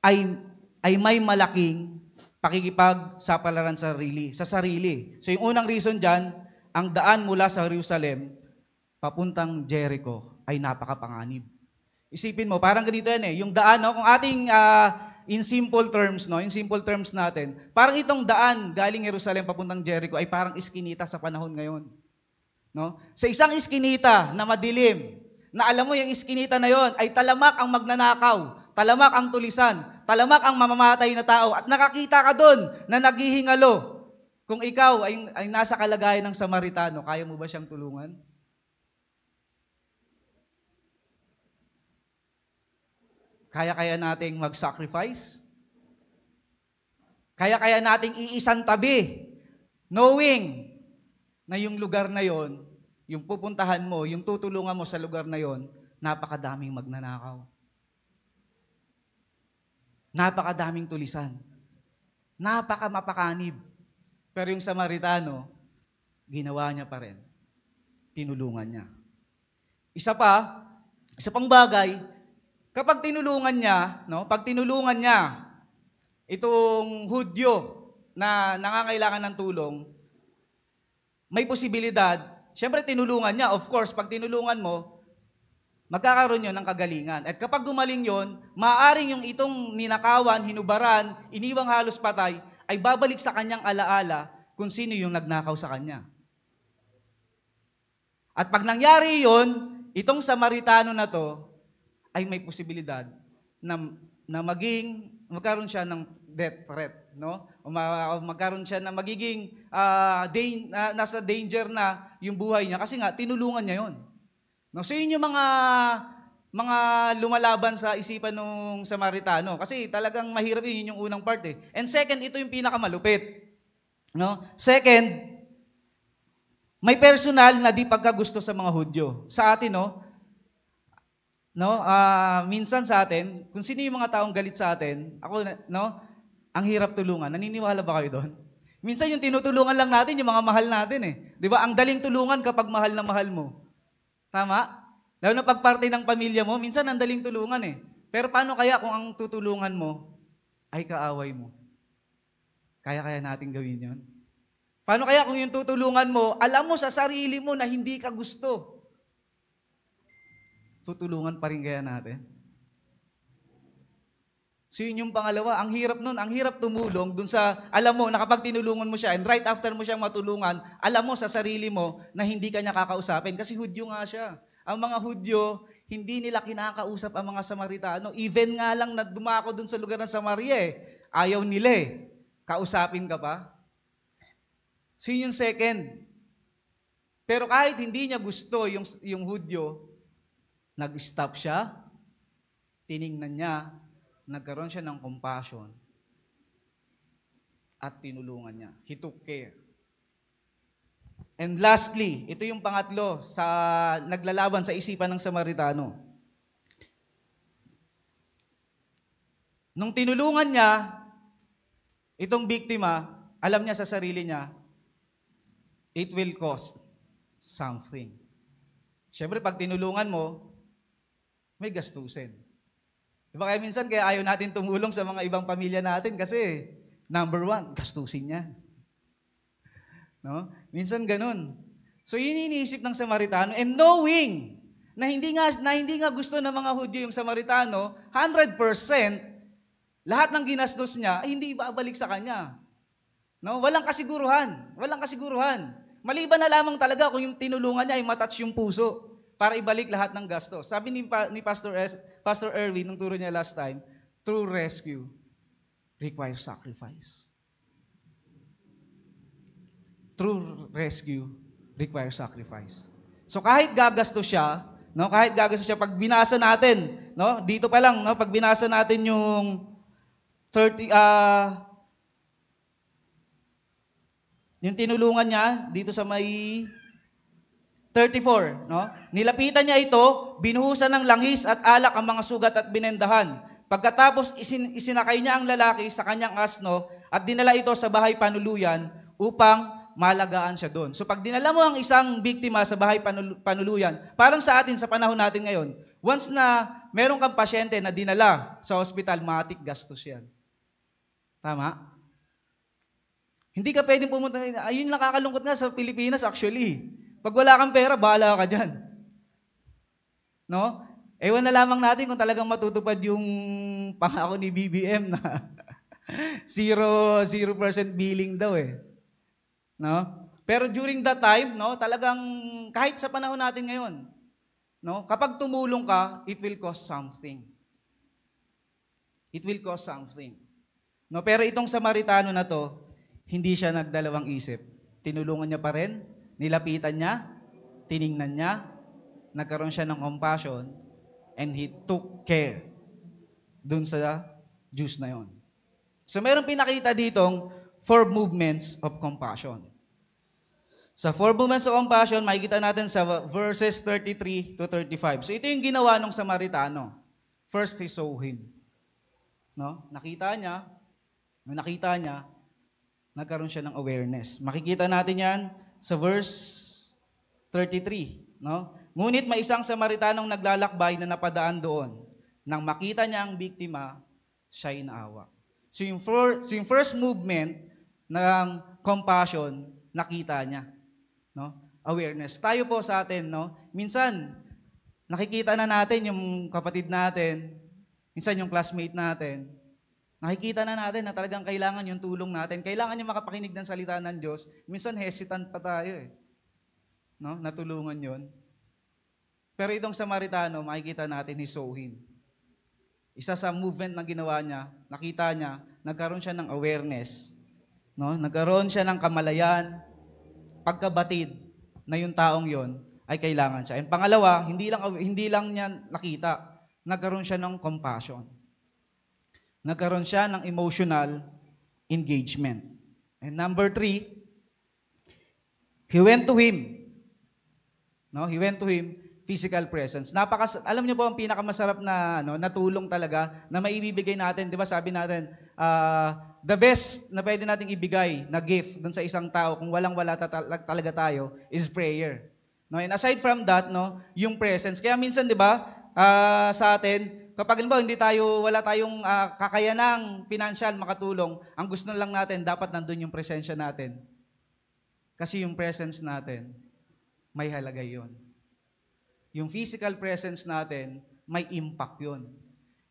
ay may malaking pakikipagsapalaran sa sarili. So yung unang reason dyan, ang daan mula sa Jerusalem papuntang Jericho ay napakapanganib. Isipin mo, parang ganito yan yung daan, no? Kung ating in simple terms, no? In simple terms natin, parang itong daan galing Jerusalem papuntang Jericho ay parang iskinita sa panahon ngayon. No? Sa isang iskinita na madilim, na alam mo yung iskinita na yon ay talamak ang magnanakaw, talamak ang tulisan, talamak ang mamamatay na tao, at nakakita ka doon na naghihingalo. Kung ikaw ay nasa kalagayan ng Samaritano, kaya mo ba siyang tulungan? Kaya nating mag-sacrifice? Kaya nating iisang tabi, knowing na yung lugar na yon, yung pupuntahan mo, yung tutulungan mo sa lugar na yon, napakadaming magnanakaw. Napakadaming tulisan. Napakamapakanib. Pero yung Samaritano, ginawa niya pa rin. Tinulungan niya. Isa pang bagay, kapag tinulungan niya, no, pag tinulungan niya itong Hudyo na nangangailangan ng tulong, may posibilidad, siyempre tinulungan niya, of course, pag tinulungan mo, magkakaroon yun ng kagalingan. At kapag gumaling yun, maaaring yung itong ninakawan, hinubaran, iniwang halos patay, ay babalik sa kanyang alaala kung sino yung nagnakaw sa kanya. At pag nangyari yun, itong Samaritano na to, ay may posibilidad na magkaroon siya ng death threat, no? O magkaroon siya na magiging nasa danger na yung buhay niya kasi nga tinulungan niya 'yon. No, so yun yung mga lumalaban sa isipan ng Samaritano kasi talagang mahirap yun yung unang part . And second, ito yung pinakamalupit. No? Second, may personal na di pagkagusto sa mga Hudyo. Sa atin, minsan sa atin, kung sino yung mga taong galit sa atin, ang hirap tulungan. Naniniwala ba kayo doon? Minsan yung tinutulungan lang natin, yung mga mahal natin . Di ba? Ang daling tulungan kapag mahal na mahal mo. Tama? Lalo na pag parte ng pamilya mo, minsan ang daling tulungan . Pero paano kaya kung ang tutulungan mo ay kaaway mo? Kaya natin gawin yon? Paano kaya kung yung tutulungan mo, alam mo sa sarili mo na hindi ka gusto? Tutulungan pa rin kaya natin? So yun yung pangalawa, ang hirap nun, ang hirap tumulong dun sa, alam mo, na kapag tinulungan mo siya, and right after mo siyang matulungan, alam mo sa sarili mo na hindi ka niya kakausapin, kasi Hudyo nga siya. Ang mga Hudyo, hindi nila kinakausap ang mga Samaritano. Even nga lang na dumako dun sa lugar ng Samaria, ayaw nila kausapin ka pa. So yun yung second. Pero kahit hindi niya gusto yung Hudyo, nag-stop siya, tiningnan niya, nagkaroon siya ng compassion, at tinulungan niya. He took care. And lastly, ito yung pangatlo sa naglalaban sa isipan ng Samaritano. Nung tinulungan niya, itong biktima, alam niya sa sarili niya, it will cost something. Siyempre, pag tinulungan mo, may gastusin. Diba kaya minsan kaya ayaw natin tumulong sa mga ibang pamilya natin kasi number one, gastusin yan. No? Minsan ganun. So yun iniisip ng Samaritano and knowing na hindi nga gusto ng mga Hudyo yung Samaritano, 100% lahat ng ginastos niya ay hindi ibabalik sa kanya. No? Walang kasiguruhan. Maliban na lamang talaga kung yung tinulungan niya ay matouch yung puso para ibalik lahat ng gastos. Sabi ni Pastor Erwin nung turo niya last time, true rescue requires sacrifice. True rescue requires sacrifice. So kahit gagastos siya, pag binasa natin, dito pa lang, pag binasa natin yung 30 yung tinulungan niya dito sa may 34, Nilapitan niya ito, binuhusan ng langis at alak ang mga sugat at binendahan. Pagkatapos isinakay niya ang lalaki sa kanyang asno at dinala ito sa bahay panuluyan upang malagaan siya doon. So pag dinala mo ang isang biktima sa bahay panuluyan, parang sa atin sa panahon natin ngayon, once na meron kang pasyente na dinala sa ospital, matik gastos yan. Tama? Hindi ka pwedeng pumunta. Ayun nakakalungkot nga sa Pilipinas actually. Pag wala kang pera, bahala ka dyan. No? Ewan na lamang natin kung talagang matutupad yung pangako ni BBM na 0% billing daw eh. No? Pero during that time, no, talagang kahit sa panahon natin ngayon, no, kapag tumulong ka, it will cost something. It will cost something. No, pero itong Samaritano na to, hindi siya nagdalawang isip. Tinulungan niya pa rin, nilapitan niya, tiningnan niya, nagkaroon siya ng compassion, and he took care dun sa Jews na yon. So meron pinakita ditong 4 movements of compassion. Sa 4 movements of compassion, makikita natin sa verses 33 to 35. So ito yung ginawa ng Samaritano. First, he saw him. No? Nakita niya, nagkaroon siya ng awareness. Makikita natin yan sa verse 33. No? Ngunit may isang Samaritanong naglalakbay na napadaan doon. Nang makita niya ang biktima, siya'y naawa. So yung first movement ng compassion, nakita niya. No? Awareness. Tayo po sa atin, no? Minsan, nakikita na natin yung kapatid natin, minsan yung classmate natin, nakikita na natin na talagang kailangan yung tulong natin, kailangan yung makapakinig ng salita ng Diyos, minsan hesitant pa tayo eh. No? Natulungan yon. Pero itong Samaritano, makikita natin, he saw him. Isa sa movement na ginawa niya, nakita niya, nagkaroon siya ng awareness. No? Nagkaroon siya ng kamalayan, pagkabatid na yung taong yon ay kailangan siya. And pangalawa, hindi lang niya nakita, nagkaroon siya ng compassion. Nagkaroon siya ng emotional engagement. And number 3, he went to him. No? He went to him, physical presence. Alam niyo po ang pinakamasarap na natulong talaga na maibibigay natin, 'di ba? Sabi natin, the best na pwede nating ibigay na gift doon sa isang tao kung walang-wala talaga tayo is prayer. No, and aside from that, no, yung presence. Kaya minsan, 'di ba, sa atin, kapag wala tayong kakayanang financial makatulong, ang gusto lang natin dapat nandoon yung presensya natin. Kasi yung presence natin may halaga 'yon. Yung physical presence natin, may impact yun.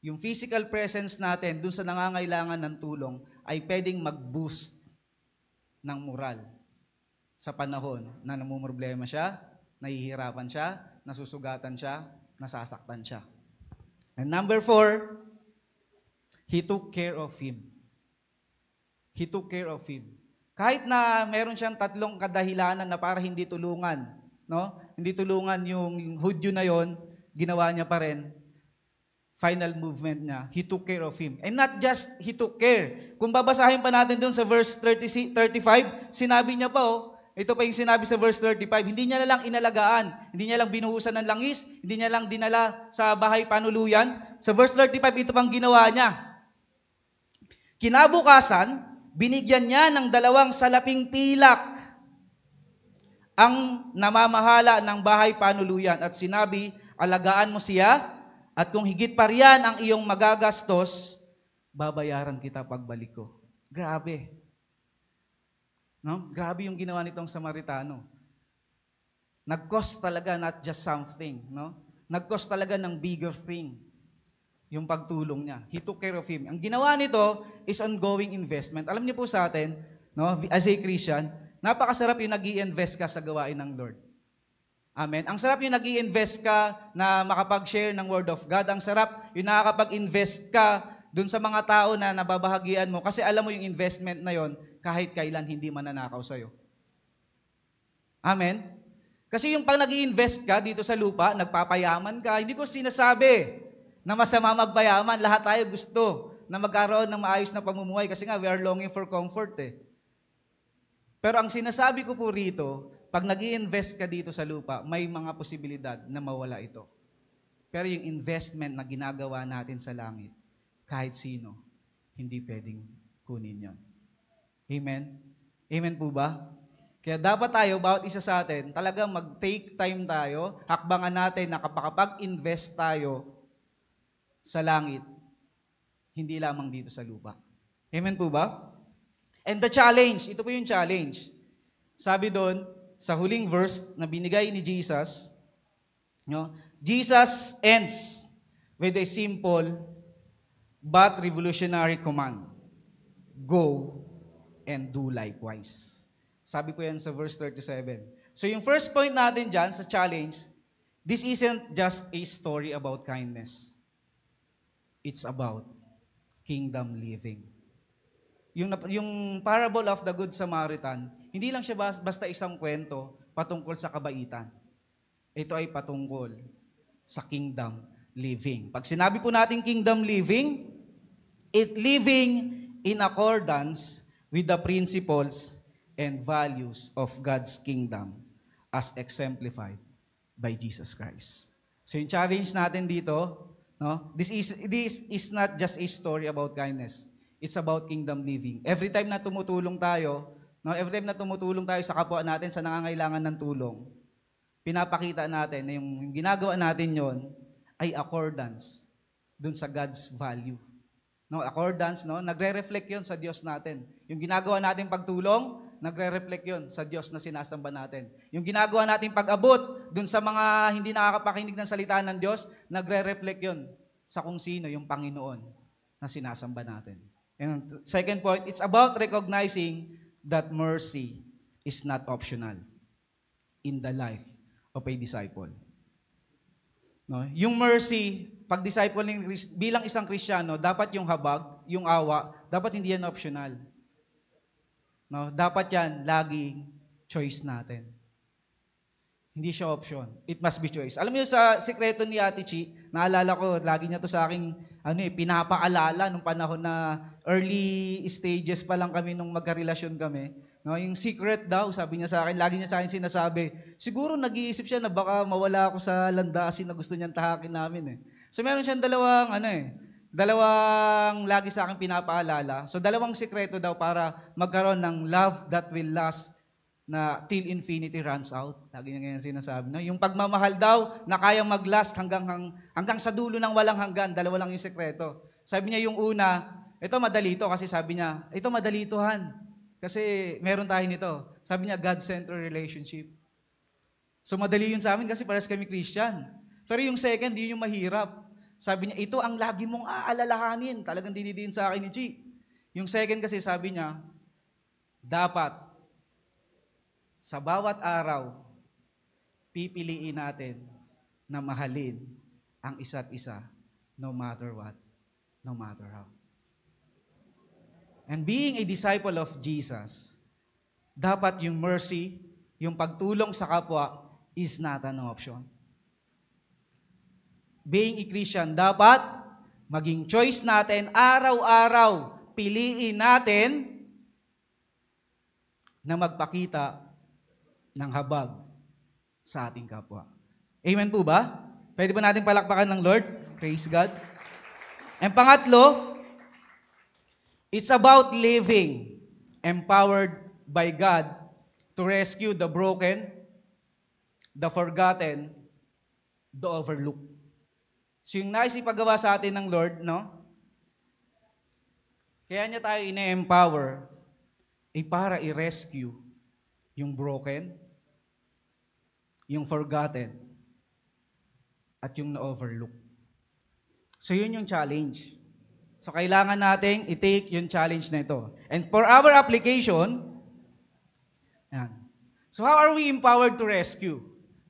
Yung physical presence natin, dun sa nangangailangan ng tulong, ay pwedeng mag-boost ng moral sa panahon na namumroblema siya, nahihirapan siya, nasusugatan siya, nasasaktan siya. And number 4, he took care of him. He took care of him. Kahit na meron siyang 3 kadahilanan na para hindi tulungan, no? Hindi tulungan yung Hudyo na yon, ginawa niya pa rin. Final movement niya, he took care of him. And not just he took care. Kung babasahin pa natin doon sa verse 35, sinabi niya pa, ito pa yung sinabi sa verse 35, hindi niya lang inalagaan, hindi niya lang binuhusan ng langis, hindi niya lang dinala sa bahay panuluyan. Sa verse 35, ito pang ginawa niya. Kinabukasan, binigyan niya ng 2 salaping pilak ang namamahala ng bahay panuluyan at sinabi, alagaan mo siya at kung higit pa riyan ang iyong magagastos, babayaran kita pagbalik ko. Grabe. No? Grabe yung ginawa nitong Samaritano. Nag-cost talaga, not just something. No? Nag-cost talaga ng bigger thing yung pagtulong niya. He took care of him. Ang ginawa nito is ongoing investment. Alam niyo po sa atin, no, as a Christian, napakasarap yung nag-i-invest ka sa gawain ng Lord. Amen. Ang sarap yung nag-i-invest ka na makapag-share ng Word of God. Ang sarap yung nakakapag-invest ka dun sa mga tao na nababahagian mo kasi alam mo yung investment na yon kahit kailan hindi mananakaw sa'yo. Amen. Kasi yung pag nag-i-invest ka dito sa lupa, nagpapayaman ka, hindi ko sinasabi na masama magpayaman. Lahat tayo gusto na magkaroon ng maayos na pamumuhay kasi nga we are longing for comfort eh. Pero ang sinasabi ko po rito, pag nag-i-invest ka dito sa lupa, may mga posibilidad na mawala ito. Pero yung investment na ginagawa natin sa langit, kahit sino, hindi pwedeng kunin yon. Amen? Amen po ba? Kaya dapat tayo, bawat isa sa atin, talagang mag-take time tayo, hakbangan natin na kapag-invest tayo sa langit, hindi lamang dito sa lupa. Amen po ba? And the challenge, ito po yung challenge. Sabi doon, sa huling verse na binigay ni Jesus, no, Jesus ends with a simple but revolutionary command. Go and do likewise. Sabi po yan sa verse 37. So yung first point natin dyan sa challenge, this isn't just a story about kindness. It's about kingdom living. Yung parable of the Good Samaritan, hindi lang siya basta isang kwento patungkol sa kabaitan. Ito ay patungkol sa kingdom living. Pag sinabi po natin kingdom living, it living in accordance with the principles and values of God's kingdom as exemplified by Jesus Christ. So yung challenge natin dito, no? This is not just a story about kindness. It's about kingdom living. Every time na tumutulong tayo, no, every time na tumutulong tayo sa kapwa natin sa nangangailangan ng tulong, pinapakita natin na yung ginagawa natin yon ay accordance dun sa God's value. No, accordance, no, nagre-reflect yon sa Diyos natin. Yung ginagawa natin pagtulong, nagre-reflect yon sa Diyos na sinasamba natin. Yung ginagawa natin pag-abot dun sa mga hindi nakakapakinig ng salita ng Diyos, nagre-reflect yon sa kung sino yung Panginoon na sinasamba natin. And second point, it's about recognizing that mercy is not optional in the life of a disciple. No? Yung mercy, pag-discipling bilang isang Kristiyano, dapat yung habag, yung awa, dapat hindi yan optional. No? Dapat yan laging choice natin. Hindi siya option. It must be choice. Alam niyo sa sikreto ni Ate Chi, naalala ko, lagi niya to sa aking pinapaalala nung panahon na early stages pa lang kami nung magkarelasyon kami. No, yung secret daw, sabi niya sa akin, lagi niya sa akin sinasabi, siguro nag-iisip siya na baka mawala ako sa landasin na gusto niyang tahakin namin eh. So meron siyang dalawang lagi sa akin pinapaalala. So dalawang sikreto daw para magkaroon ng love that will last na till infinity runs out. Lagi niya ganyan sinasabi. No? Yung pagmamahal daw na kayang mag-last hanggang sa dulo ng walang hanggan. Dalawa lang yung sekreto. Sabi niya yung una, ito madali ito kasi sabi niya, ito madali ito, Han. Kasi meron tayo nito. Sabi niya, God-centered relationship. So madali yun sa amin kasi parehas kami Christian. Pero yung second, yun yung mahirap. Sabi niya, ito ang lagi mong aalalahanin. Talagang dinidiin sa akin ni Chi. Yung second kasi sabi niya, dapat sa bawat araw, pipiliin natin na mahalin ang isa't isa no matter what, no matter how. And being a disciple of Jesus, dapat yung mercy, yung pagtulong sa kapwa is not an option. Being a Christian, dapat maging choice natin, araw-araw, piliin natin na magpakita ng habag sa ating kapwa. Amen po ba? Pwede ba natin palakpakan ng Lord? Praise God. And pangatlo, it's about living empowered by God to rescue the broken, the forgotten, the overlooked. So yung nais ipagawa sa atin ng Lord, no? Kaya niya tayo ine-empower para i-rescue yung broken, yung forgotten, at yung na-overlook. So yun yung challenge. So kailangan nating i-take yung challenge na ito. And for our application, yan. So how are we empowered to rescue?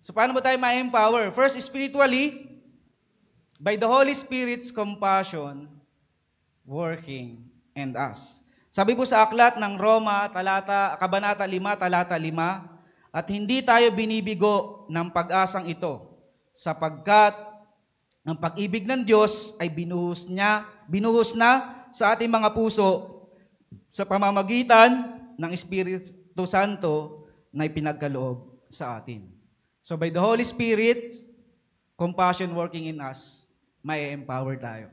So paano ba tayo ma-empower? First, spiritually, by the Holy Spirit's compassion working in us. Sabi po sa aklat ng Roma, Kabanata 5, talata 5, at hindi tayo binibigo ng pag-asang ito, sapagkat ang pag-ibig ng Diyos ay binuhos na sa ating mga puso sa pamamagitan ng Espiritu Santo na ipinagkaloob sa atin. So by the Holy Spirit, compassion working in us, may empower tayo.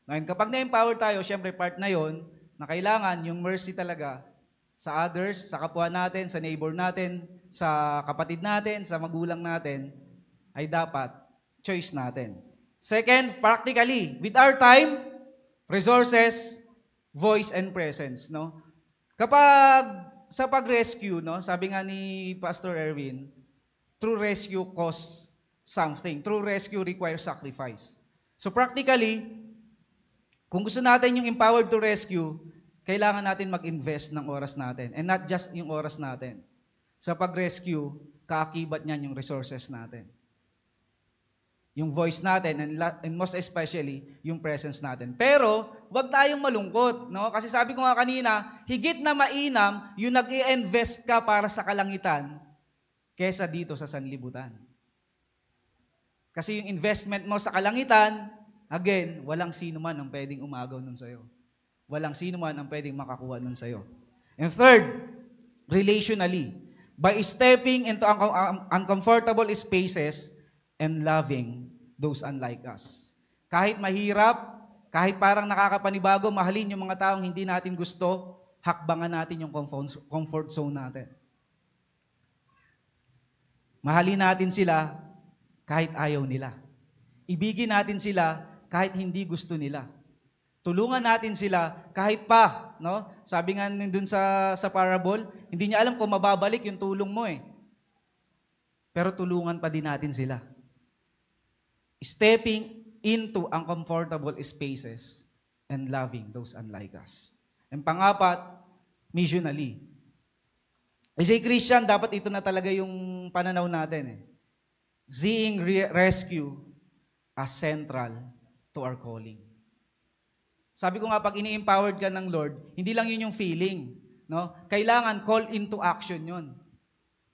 Ngayon, kapag na-empower tayo, syempre part na yon na kailangan yung mercy talaga sa others, sa kapwa natin, sa neighbor natin, sa kapatid natin, sa magulang natin, ay dapat choice natin. Second, practically, with our time, resources, voice, and presence. No? Kapag sa pag-rescue, no, sabi nga ni Pastor Erwin, true rescue costs something. True rescue requires sacrifice. So practically, kung gusto natin yung empowered to rescue, kailangan natin mag-invest ng oras natin. And not just yung oras natin. Sa pag-rescue, kaakibat niyan yung resources natin. Yung voice natin, and most especially, yung presence natin. Pero, wag tayong malungkot, no? Kasi sabi ko nga kanina, higit na mainam yung nag-i-invest ka para sa kalangitan kesa dito sa sanlibutan. Kasi yung investment mo sa kalangitan, again, walang sino man ang pwedeng umagaw nun sa'yo. Walang sino man ang pwedeng makakuha nun sa'yo. And third, relationally, by stepping into uncomfortable spaces and loving those unlike us. Kahit mahirap, kahit parang nakakapanibago, mahalin yung mga taong hindi natin gusto, hakbangan natin yung comfort zone natin. Mahalin natin sila kahit ayaw nila. Ibigin natin sila kahit hindi gusto nila. Tulungan natin sila kahit pa, no? Sabi nga dun sa parable, hindi niya alam kung mababalik yung tulong mo eh. Pero tulungan pa din natin sila. Stepping into uncomfortable spaces and loving those unlike us. And pangapat, missionally. As a Christian, dapat ito na talaga yung pananaw natin eh. Seeing rescue as central to our calling. Sabi ko nga, pag ini-empowered ka ng Lord, hindi lang yun yung feeling. No? Kailangan call into action yun.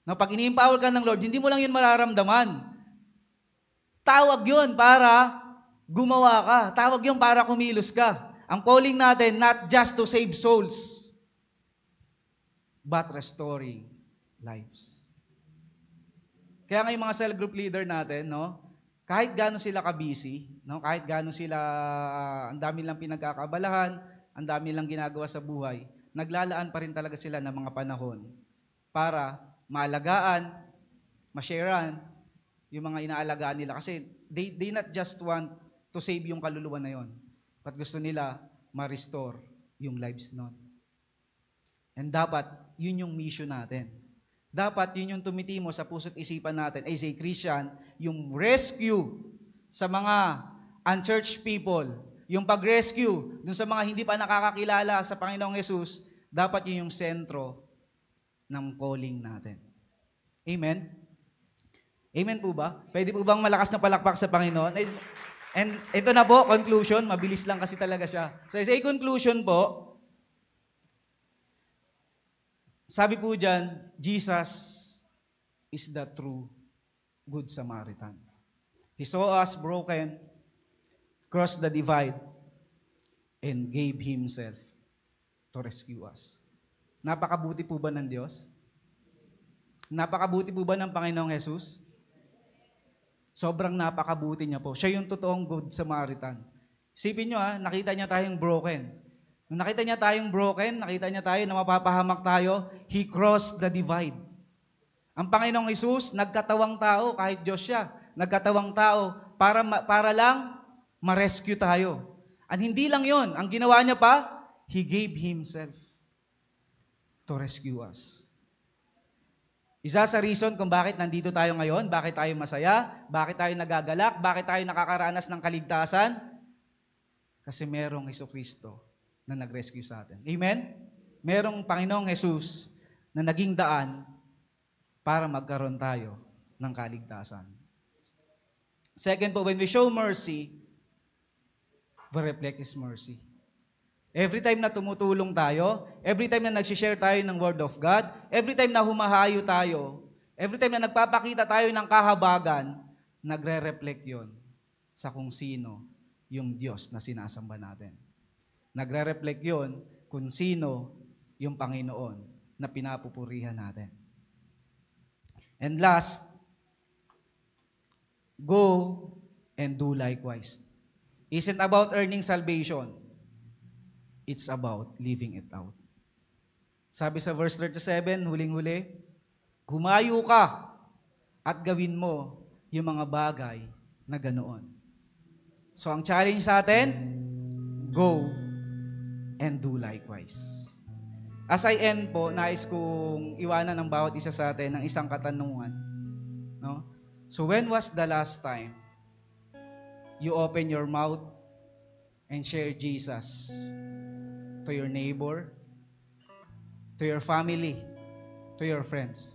No? Pag ini-empower ka ng Lord, hindi mo lang yun mararamdaman. Tawag yun para gumawa ka. Tawag yun para kumilos ka. Ang calling natin, not just to save souls, but restoring lives. Kaya nga yung mga cell group leader natin, no? Kahit gaano sila ka-busy, no? Kahit gaano sila, ang dami lang pinagkakabalahan, ang dami lang ginagawa sa buhay, naglalaan pa rin talaga sila ng mga panahon para maalagaan, masharean, yung mga inaalagaan nila. Kasi they not just want to save yung kaluluwa na yon, but gusto nila ma-restore yung lives nun. And dapat, yun yung mission natin. Dapat yun yung tumitimo sa puso't isipan natin as a Christian, yung rescue sa mga unchurched people, yung pag-rescue dun sa mga hindi pa nakakakilala sa Panginoong Yesus, dapat yun yung sentro ng calling natin. Amen? Amen po ba? Pwede po bang malakas na palakpak sa Panginoon? And ito na po, conclusion. Mabilis lang kasi talaga siya. So, sa conclusion po, sabi po dyan, Jesus is the true Good Samaritan. He saw us broken, crossed the divide, and gave Himself to rescue us. Napakabuti po ba ng Diyos? Napakabuti po ba ng Panginoong Jesus? Sobrang napakabuti niya po. Siya yung totoong Good Samaritan. Isipin nyo nakita niya tayong broken. Nung nakita niya tayong broken, nakita niya tayo na mapapahamak tayo, He crossed the divide. Ang Panginoong Jesus, nagkatawang tao, kahit Diyos siya, nagkatawang tao para lang ma-rescue tayo. At hindi lang yon, ang ginawa niya pa, He gave Himself to rescue us. Isa sa reason kung bakit nandito tayo ngayon, bakit tayo masaya, bakit tayo nagagalak, bakit tayo nakakaranas ng kaligtasan, kasi merong Jesucristo na nag-rescue sa atin. Amen? Merong Panginoong Jesus na naging daan para magkaroon tayo ng kaligtasan. Second po, when we show mercy, we reflect His mercy. Every time na tumutulong tayo, every time na nag-share tayo ng Word of God, every time na humahayo tayo, every time na nagpapakita tayo ng kahabagan, nagre-reflect yon sa kung sino yung Diyos na sinasamba natin. Nagre-reflect yon kung sino yung Panginoon na pinapupurihan natin. And last, go and do likewise. isn't about earning salvation. It's about living it out. Sabi sa verse 37, huling-huli, humayo ka at gawin mo yung mga bagay na ganoon. So ang challenge sa atin, go and do likewise. As I end po, nais kong iwanan ng bawat isa sa atin ng isang katanungan. No? So when was the last time you open your mouth and share Jesus to your neighbor, to your family, to your friends?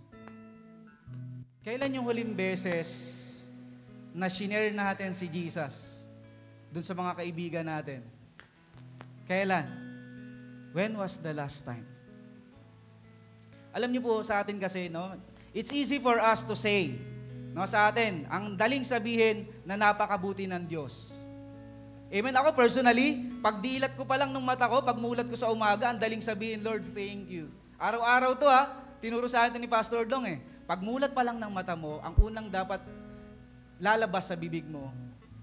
Kailan yung huling beses na shinare natin si Jesus dun sa mga kaibigan natin? Kailan? When was the last time? Alam niyo po sa atin kasi, no, it's easy for us to say, no, sa atin, ang daling sabihin na napakabuti ng Diyos. Amen. Ako personally, pag dilat ko pa lang ng mata ko, pag mulat ko sa umaga, ang daling sabihin, Lord, thank you. Araw-araw to tinuro sa atin ni Pastor Dong Pag mulat pa lang ng mata mo, ang unang dapat lalabas sa bibig mo,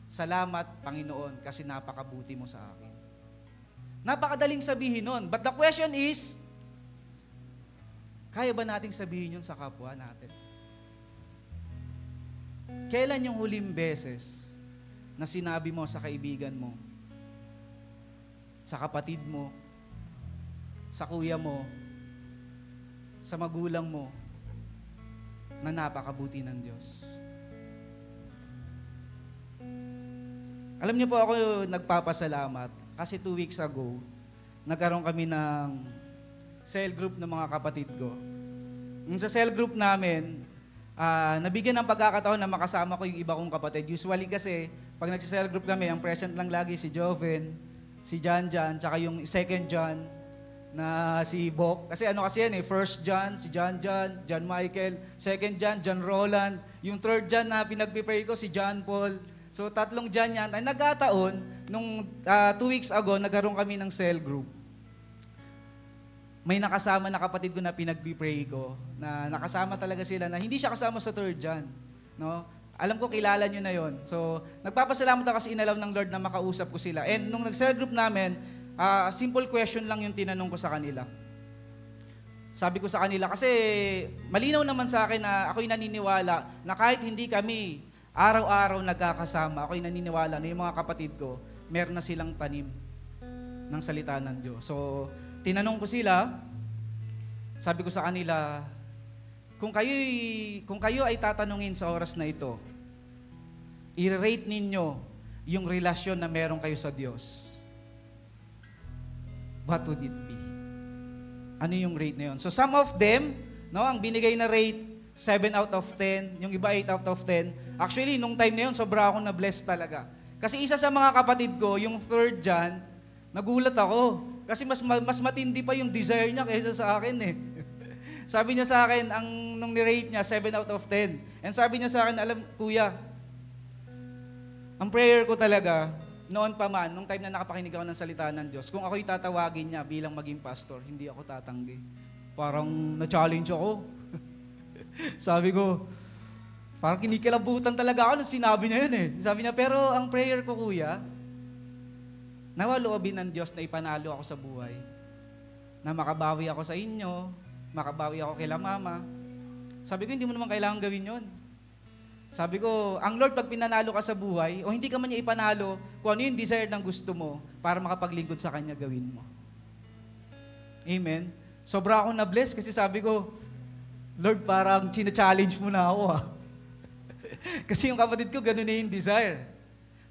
salamat Panginoon kasi napakabuti mo sa akin. Napakadaling sabihin nun. But the question is, kaya ba nating sabihin yun sa kapwa natin? Kailan yung huling beses na sinabi mo sa kaibigan mo, sa kapatid mo, sa kuya mo, sa magulang mo, na napakabuti ng Diyos? Alam niyo po, ako nagpapasalamat kasi 2 weeks ago, nagkaroon kami ng cell group ng mga kapatid ko. Yung sa cell group namin, nabigyan ng pagkakataon na makasama ko yung iba kong kapatid. Usually kasi, pag nagsa-cell group kami, ang present lang lagi si Joven, si Jan, tsaka yung second John na si Bok. Kasi kasi yan first John, si John Michael, second John Roland, yung third John na pinagpipray ko, si John Paul. So 3 John yan. Ay nagkataon, nung 2 weeks ago, nagkaroon kami ng cell group. May nakasama na kapatid ko na pinagpipray ko, na nakasama talaga sila, na hindi siya kasama sa third John. No? Alam ko, kilala nyo na yon. So, nagpapasalamat ako kasi inalaw ng Lord na makausap ko sila. And nung nag-cell group namin, simple question lang yung tinanong ko sa kanila. Sabi ko sa kanila, kasi malinaw naman sa akin na ako'y naniniwala na kahit hindi kami araw-araw nagkakasama, ako'y naniniwala na yung mga kapatid ko, meron na silang tanim ng salita ng Diyos. So, tinanong ko sila, sabi ko sa kanila, kung kayo ay tatanungin sa oras na ito, i-rate ninyo yung relasyon na meron kayo sa Diyos. What would it be? Ano yung rate na yun? So some of them, no, ang binigay na rate, 7 out of 10, yung iba 8 out of 10. Actually, nung time na yun, sobra akong na-bless talaga. Kasi isa sa mga kapatid ko, yung third John, nagulat ako. Kasi mas matindi pa yung desire niya kaysa sa akin Sabi niya sa akin, nung ni-rate niya, 7 out of 10. And sabi niya sa akin, alam, kuya, ang prayer ko talaga, noon pa man, nung time na nakapakinig ako ng salita ng Diyos, kung ako'y tatawagin niya bilang maging pastor, hindi ako tatanggi. Parang na-challenge ako. Sabi ko, parang kinikilabutan talaga ako nung sinabi niya yun Sabi niya, pero ang prayer ko, kuya, nawa loobin ng Diyos na ipanalo ako sa buhay. Na makabawi ako sa inyo, makabawi ako kay mama. Sabi ko, hindi mo naman kailangan gawin yon. Sabi ko, ang Lord, pag pinanalo ka sa buhay, o hindi ka man niya ipanalo, kung ano yung desire ng gusto mo, para makapaglingkod sa Kanya, gawin mo. Amen? Sobra akong na-bless kasi sabi ko, Lord, parang china-challenge mo na ako Kasi yung kapatid ko, ganun na yung desire.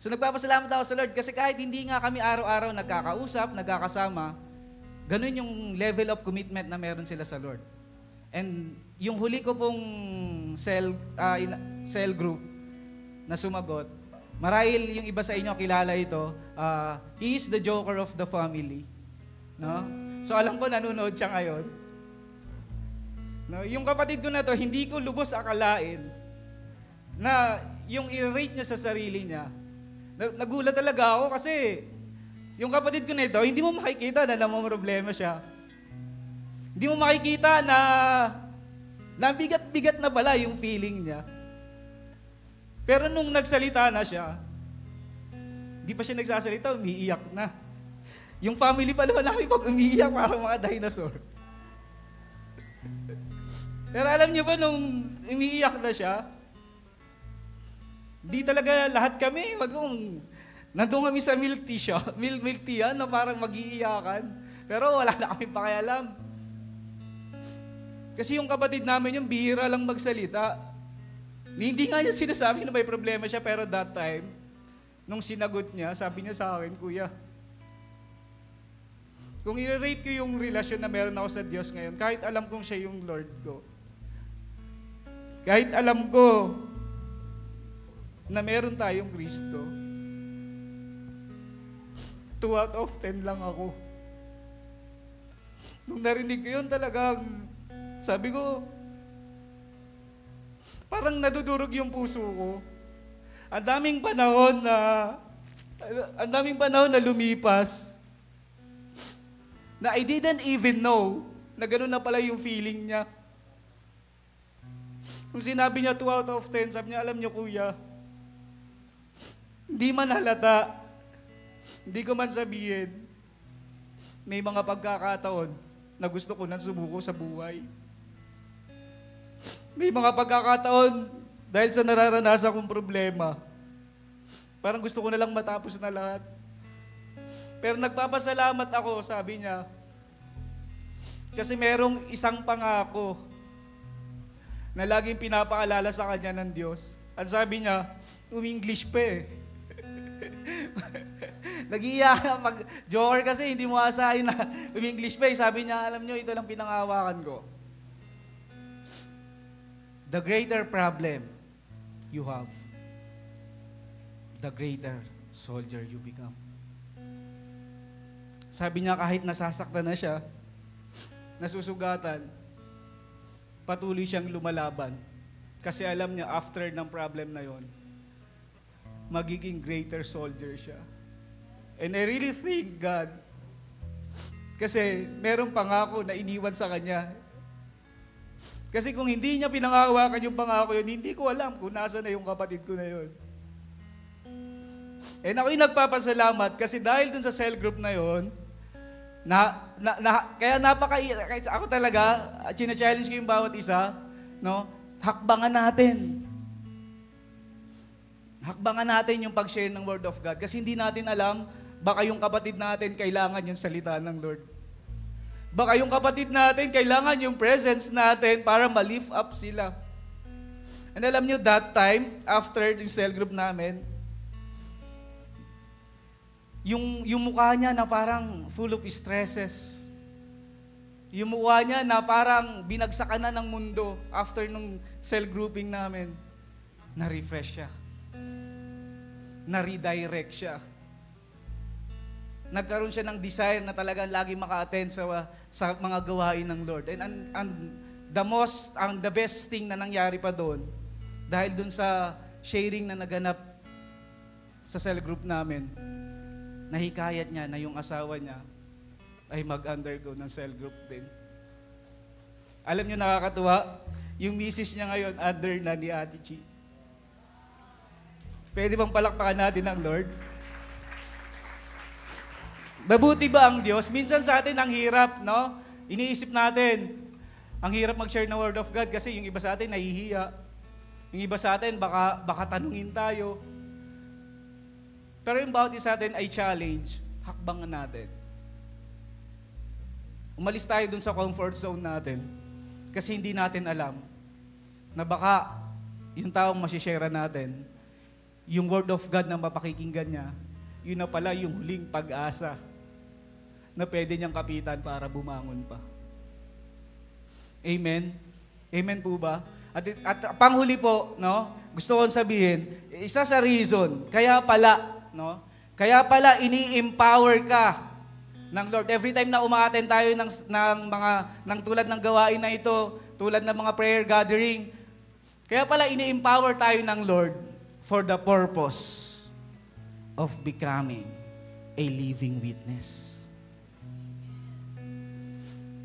So nagpapasalamat ako sa Lord kasi kahit hindi nga kami araw-araw nagkakausap, nagkakasama, ganun yung level of commitment na meron sila sa Lord. And yung huli ko pong cell group na sumagot, marahil yung iba sa inyo kilala ito, he is the joker of the family. No? So alam ko nanonood siya ngayon. No? Yung kapatid ko na to, hindi ko lubos akalain na yung i-rate niya sa sarili niya. Nagulat talaga ako kasi yung kapatid ko na ito, hindi mo makikita na namumroblema siya. Hindi mo makikita na bigat-bigat na pala yung feeling niya. Pero nung nagsalita na siya, Hindi pa siya nagsasalita, umiiyak na. Yung family pa naman namin pag umiiyak, parang mga dinosaur. Pero alam niyo ba, nung umiiyak na siya, di talaga lahat kami, nandun kami sa milk tea siya, milk tea yan, na parang mag-iiyakan. Pero wala na kami pakialam. Kasi yung kapatid namin yung bihira lang magsalita. Hindi nga niya sinasabi na may problema siya, pero that time, nung sinagot niya, sabi niya sa akin, Kuya, kung i-rate ko yung relasyon na meron ako sa Diyos ngayon, kahit alam kong siya yung Lord ko, kahit alam ko na meron tayong Kristo, 2 out of 10 lang ako. Nung narinig ko yun talagang, sabi ko, parang nadudurog yung puso ko. Ang daming panahon na lumipas, na I didn't even know na gano'n na pala yung feeling niya. Nung sinabi niya 2 out of 10, sabi niya, alam niyo Kuya, hindi man halata, hindi ko man sabihin, may mga pagkakataon na gusto ko nang sumuko sa buhay. May mga pagkakataon dahil sa nararanasan kong problema, parang gusto ko na lang matapos na lahat. Pero nagpapasalamat ako, sabi niya, kasi merong isang pangako na laging pinapaalala sa kanya ng Diyos. At sabi niya, English pa eh. Nag-iiyak mag-joker kasi hindi mo asahin na English pa eh. Sabi niya, alam niyo, ito lang pinangahawakan ko. The greater problem you have, the greater soldier you become. Sabi niya kahit nasasaktan na siya, nasusugatan, patuloy siyang lumalaban. Kasi alam niya after ng problem na yon, magiging greater soldier siya. And I really thank God. Kasi merong pangako na iniwan sa kanya. Kasi kung hindi niya pinangahawakan yung pangako yun, hindi ko alam kung nasa na yung kapatid ko na yun. And ako'y nagpapasalamat kasi dahil dun sa cell group na yon, kaya ako talaga, china-challenge ko yung bawat isa, no? Hakbangan natin. Hakbangan natin yung pag-share ng Word of God kasi hindi natin alam, baka yung kapatid natin kailangan yung salita ng Lord. Baka yung kapatid natin kailangan yung presence natin para ma-lift up sila. And alam nyo, that time, after yung cell group namin, yung mukha niya na parang full of stresses. Yung mukha niya na parang binagsakan na ng mundo after nung cell grouping namin, na-refresh siya. Na-redirect siya. Nagkaroon siya ng desire na talagang lagi maka-attend sa mga gawain ng Lord. And the best thing na nangyari pa doon, dahil doon sa sharing na naganap sa cell group namin, nahikayat niya na yung asawa niya ay mag-undergo ng cell group din. Alam niyo, nakakatuwa, yung misis niya ngayon, under na ni Ate Chi. Pwede bang palakpakan natin ang Lord? Mabuti ba ang Diyos? Minsan sa atin ang hirap, no? Iniisip natin, ang hirap mag-share ng Word of God kasi yung iba sa atin nahihiya. Yung iba sa atin, baka tanungin tayo. Pero yung bawat isa natin ay challenge, hakbangan natin. Umalis tayo dun sa comfort zone natin kasi hindi natin alam na baka yung taong masishare natin, yung Word of God na mapakikinggan niya, yun na pala yung huling pag-asa na pwede niyang kapitan para bumangon pa. Amen? Amen po ba? At panghuli po, no, gusto kong sabihin, isa sa reason, kaya pala ini-empower ka ng Lord. Every time na umaattend tayo ng tulad ng gawain na ito, tulad ng mga prayer gathering, kaya pala ini-empower tayo ng Lord for the purpose of becoming a living witness.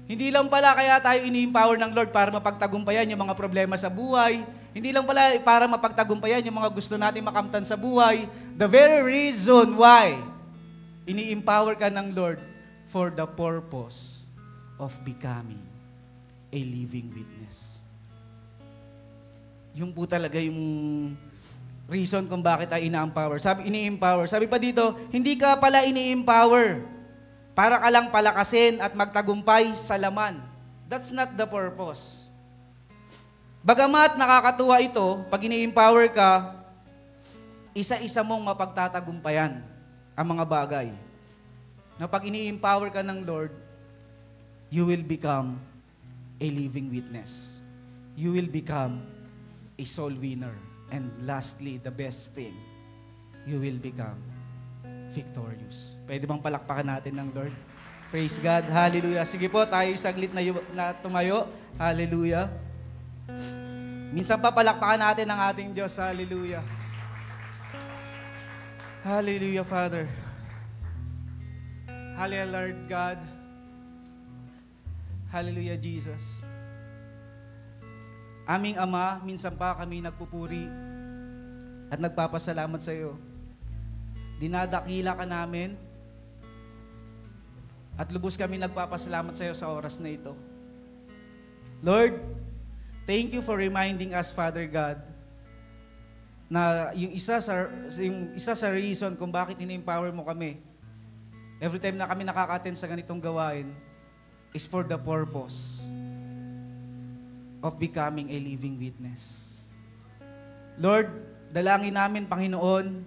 Hindi lang pala kaya tayo ini-empower ng Lord para mapagtagumpayan yung mga problema sa buhay. Hindi lang pala para mapagtagumpayan yung mga gusto natin makamtan sa buhay. The very reason why ini-empower ka ng Lord for the purpose of becoming a living witness. Yung po talaga yung reason kung bakit ay ini-empower. Sabi pa dito, hindi ka pala ini-empower para ka lang palakasin at magtagumpay sa laman. That's not the purpose. Bagamat nakakatuwa ito, pag ini-empower ka, isa-isa mong mapagtatagumpayan ang mga bagay. Na pag ini-empower ka ng Lord, you will become a living witness. You will become a soul winner. And lastly, the best thing, you will become victorious. Pwede bang palakpakan natin ng Lord? Praise God. Hallelujah. Sige po, tayo saglit na tumayo. Hallelujah. Minsan pa palakpakan natin ang ating Diyos. Hallelujah. Hallelujah, Father. Hallelujah, Lord God. Hallelujah, Jesus. Aming Ama, minsan pa kami nagpupuri at nagpapasalamat sa iyo. Dinadakila ka namin at lubos kami nagpapasalamat sa iyo sa oras na ito. Lord, thank you for reminding us, Father God, na yung isa sa reason kung bakit ini-empower mo kami, every time na kami nakaka-attend sa ganitong gawain, is for the purpose of becoming a living witness. Lord, dalangin namin, Panginoon,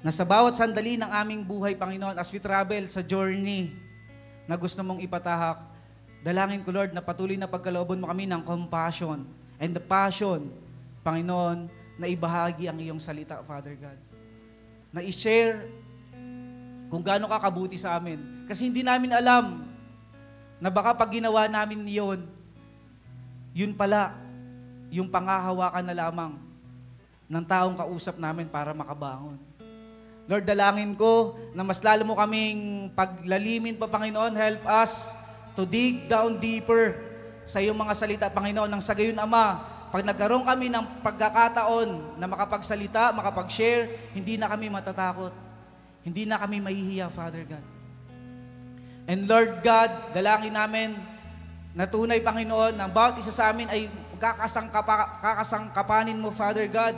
na sa bawat sandali ng aming buhay, Panginoon, as we travel sa journey na gusto mong ipatahak, dalangin ko, Lord, na patuloy na pagkalooban mo kami ng compassion and the passion, Panginoon, na ibahagi ang iyong salita, Father God. Na i-share kung gaano ka kabuti sa amin. Kasi hindi namin alam na baka pag ginawa namin yun pala, yung pangahawakan na lamang ng taong kausap namin para makabangon. Lord, dalangin ko na mas lalo mo kaming paglalimin pa, Panginoon. Help us to dig down deeper sa iyong mga salita, Panginoon. Nang sa gayon, Ama, pag nagkaroon kami ng pagkakataon na makapagsalita, makapag-share, hindi na kami matatakot. Hindi na kami mahihiya, Father God. And Lord God, dalangin namin na tunay, Panginoon, na bawat isa sa amin ay kakasangkapanin mo, Father God,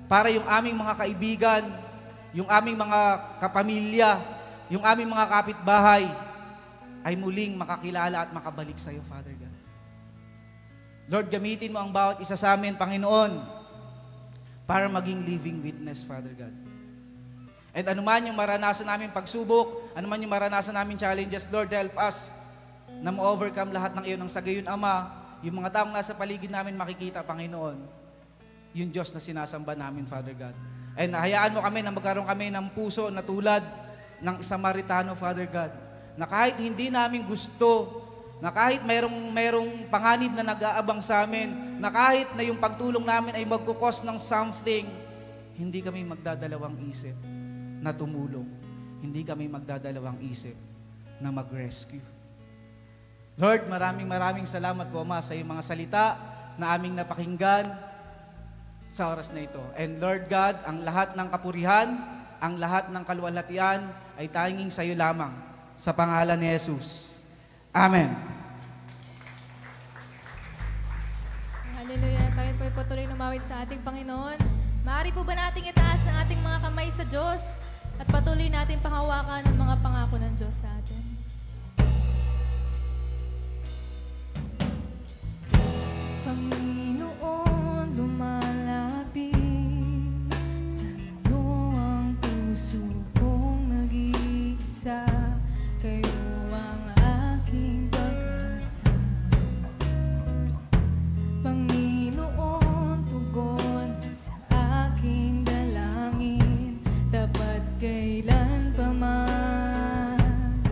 para yung aming mga kaibigan, yung aming mga kapamilya, yung aming mga kapitbahay, ay muling makakilala at makabalik sa iyo, Father God. Lord, gamitin mo ang bawat isa sa amin, Panginoon, para maging living witness, Father God. At anuman yung maranasan namin pagsubok, anuman yung maranasan namin challenges, Lord, help us na ma-overcome lahat ng iyon. Nang sa gayon, Ama, yung mga taong nasa paligid namin makikita, Panginoon, yung Diyos na sinasamba namin, Father God. And hayaan mo kami na magkaroon kami ng puso na tulad ng Samaritano, Father God, na kahit hindi namin gusto, na kahit mayroong panganib na nag-aabang sa amin, na kahit na yung pagtulong namin ay magkukos ng something, hindi kami magdadalawang isip na tumulong. Hindi kami magdadalawang isip na mag-rescue. Lord, maraming salamat po, Ama, sa iyong mga salita na aming napakinggan sa oras na ito. And Lord God, ang lahat ng kapurihan, ang lahat ng kaluwalhatian ay tanging sa iyo lamang. Sa pangalan ni Jesus. Amen. Hallelujah. Tayo po ay patuloy lumawit sa ating Panginoon. Maaari po ba nating itaas ang ating mga kamay sa Diyos at patuloy natin panghawakan ang mga pangako ng Diyos sa atin. Panginoon, lumalapit sa iyo ang puso kong nag-iisa. Kayo ang aking pag-asa. Panginoon, tugon sa aking dalangin, tapat kailan pa man.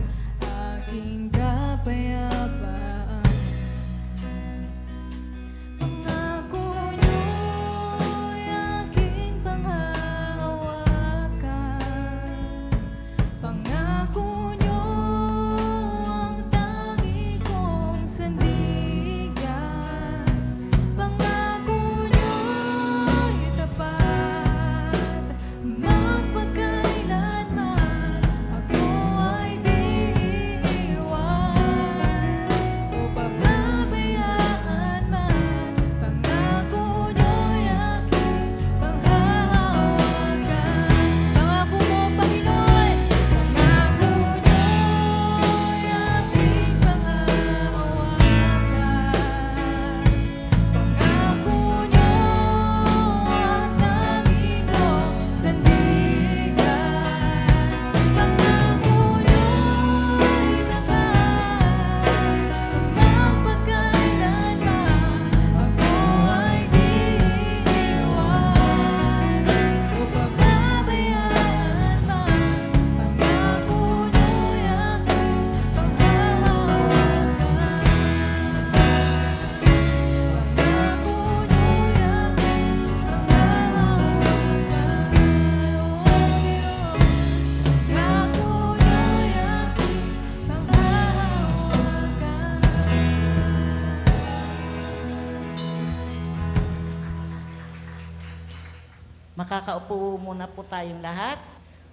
Makakaupo muna po tayong lahat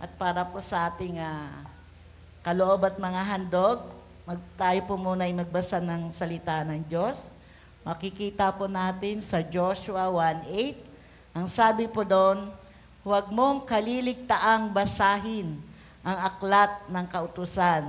at para po sa ating kaloob at mga handog, tayo po muna ay magbasa ng salita ng Diyos. Makikita po natin sa Joshua 1:8, ang sabi po doon, huwag mong kaliligtaang basahin ang aklat ng kautusan.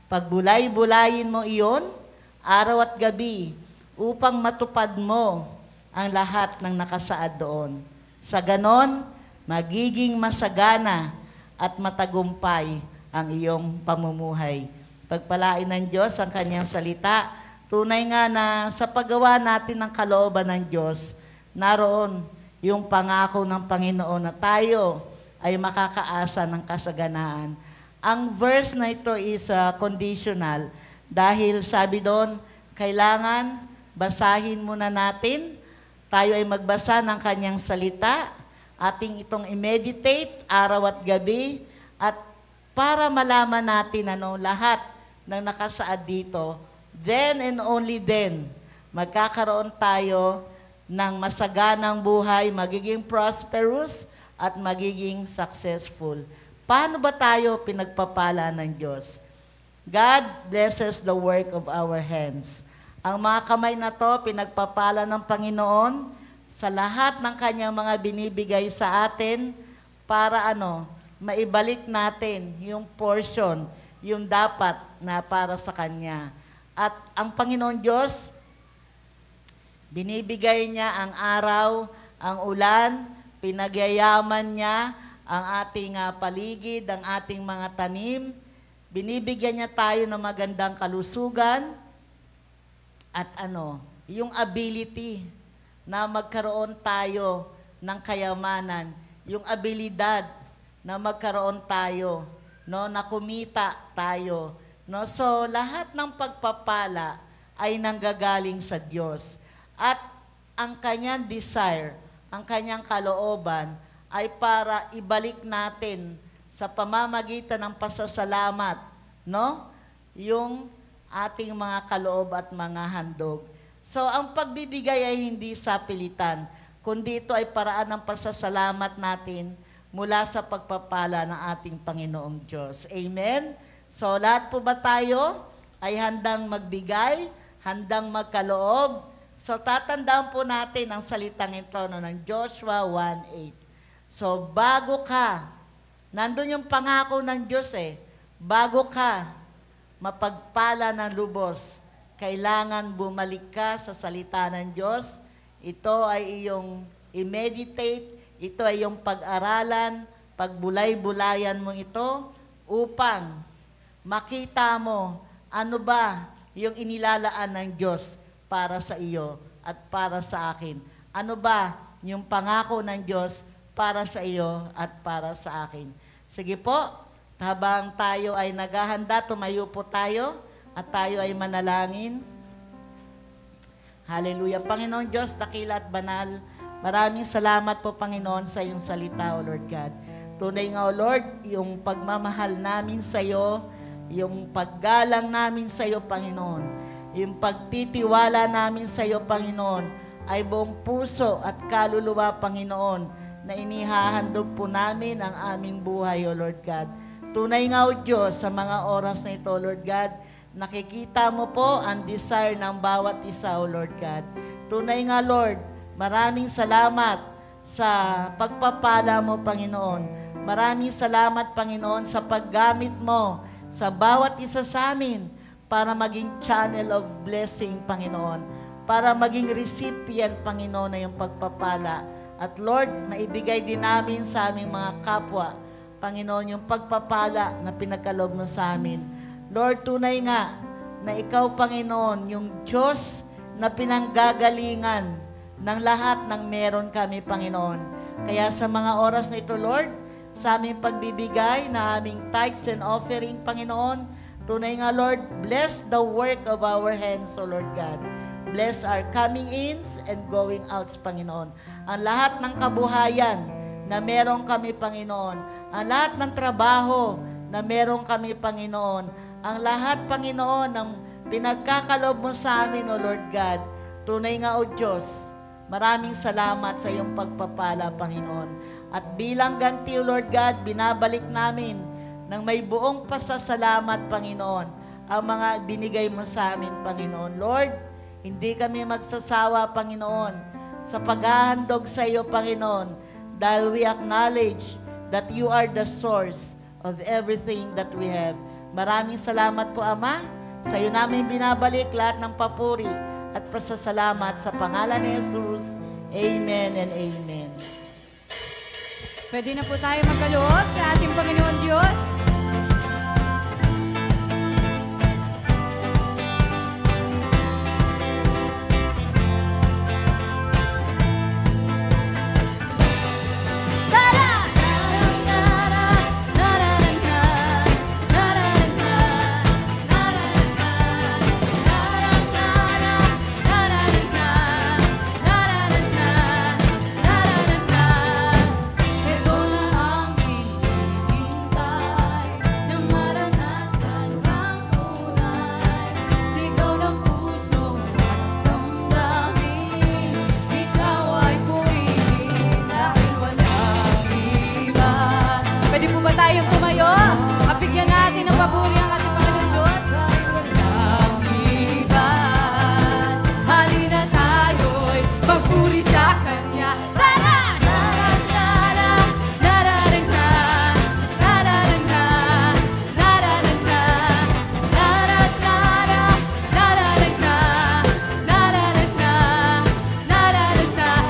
Pagbulay-bulayin mo iyon, araw at gabi, upang matupad mo ang lahat ng nakasaad doon. Sa ganon, magiging masagana at matagumpay ang iyong pamumuhay. Pagpalain ng Diyos ang kanyang salita. Tunay nga na sa paggawa natin ng kalooban ng Diyos, naroon yung pangako ng Panginoon na tayo ay makakaasa ng kasaganaan. Ang verse na ito is conditional dahil sabi doon, kailangan basahin muna natin. Tayo ay magbasa ng kanyang salita, ating itong i-meditate araw at gabi, at para malaman natin lahat ng nakasaad dito, then and only then, magkakaroon tayo ng masaganang buhay, magiging prosperous, at magiging successful. Paano ba tayo pinagpapala ng Diyos? God blesses the work of our hands. Ang mga kamay na to, pinagpapala ng Panginoon sa lahat ng kanyang mga binibigay sa atin para maibalik natin yung portion, yung dapat na para sa Kanya. At ang Panginoon Diyos, binibigay niya ang araw, ang ulan, pinagyayaman niya ang ating paligid, ang ating mga tanim, binibigyan niya tayo ng magandang kalusugan, at yung ability na magkaroon tayo ng kayamanan, yung abilidad na magkaroon tayo, na kumita tayo. So, lahat ng pagpapala ay nanggagaling sa Diyos. At ang kanyang desire, ang kanyang kalooban, ay para ibalik natin sa pamamagitan ng pasasalamat, yung ating mga kaloob at mga handog. So, ang pagbibigay ay hindi sa pilitan, kundi ito ay paraan ng pasasalamat natin mula sa pagpapala ng ating Panginoong Diyos. Amen? So, lahat po ba tayo ay handang magbigay, handang magkaloob? So, tatandaan po natin ang salitang ito ng Joshua 1:8. So, bago ka, nandun yung pangako ng Diyos bago ka mapagpala ng lubos, kailangan bumalik ka sa salita ng Diyos. Ito ay iyong i-meditate, ito ay iyong pag-aralan, pagbulay-bulayan mo ito upang makita mo ano ba yung inilalaan ng Diyos para sa iyo at para sa akin. Ano ba yung pangako ng Diyos para sa iyo at para sa akin. Sige po, habang tayo ay naghahanda, tumayo po tayo at tayo ay manalangin. Hallelujah. Panginoon Diyos, dakila at banal, maraming salamat po, Panginoon, sa iyong salita, O Lord God. Tunay nga, O Lord, yung pagmamahal namin sa iyo, yung paggalang namin sa iyo, Panginoon, yung pagtitiwala namin sa iyo, Panginoon, ay buong puso at kaluluwa, Panginoon, na inihahandog po namin ang aming buhay, O Lord God. Tunay nga, O Diyos, sa mga oras na ito, Lord God, nakikita mo po ang desire ng bawat isa, O Lord God. Tunay nga, Lord, maraming salamat sa pagpapala mo, Panginoon. Maraming salamat, Panginoon, sa paggamit mo sa bawat isa sa amin para maging channel of blessing, Panginoon. Para maging recipient, Panginoon, na yung pagpapala. At Lord, naibigay din namin sa aming mga kapwa, Panginoon, yung pagpapala na pinagkaloob mo sa amin. Lord, tunay nga na ikaw, Panginoon, yung Diyos na pinanggagalingan ng lahat ng meron kami, Panginoon. Kaya sa mga oras na ito, Lord, sa aming pagbibigay na aming tithes and offering, Panginoon, tunay nga, Lord, bless the work of our hands, O Lord God. Bless our coming ins and going outs, Panginoon. Ang lahat ng kabuhayan na meron kami, Panginoon. Ang lahat ng trabaho na meron kami, Panginoon. Ang lahat, Panginoon, ng pinagkakaloob mo sa amin, O Lord God. Tunay nga, O Diyos, Maraming salamat sa iyong pagpapala, Panginoon. At bilang ganti, Lord God, binabalik namin ng may buong pasasalamat, Panginoon, ang mga binigay mo sa amin, Panginoon. Lord, hindi kami magsasawa, Panginoon, sa paghahandog sa iyo, Panginoon, dahil we acknowledge that you are the source of everything that we have. Maraming salamat po, Ama. Sa iyo namin binabalik lahat ng papuri at pasasalamat sa pangalan ni Jesus. Amen and amen. Pwede na po tayo magkaloob sa ating Panginoon Diyos. Ito na ang hinihintay na maranasan ang tunay. Sigaw ng puso at damdamin, ikaw ay purihin dahil walang iba. Pwede po ba tayong tumayo? At bigyan natin ng papuri ang ating Panginoon Diyos. Walang iba. Halina tayo'y magpuri sa Kanya.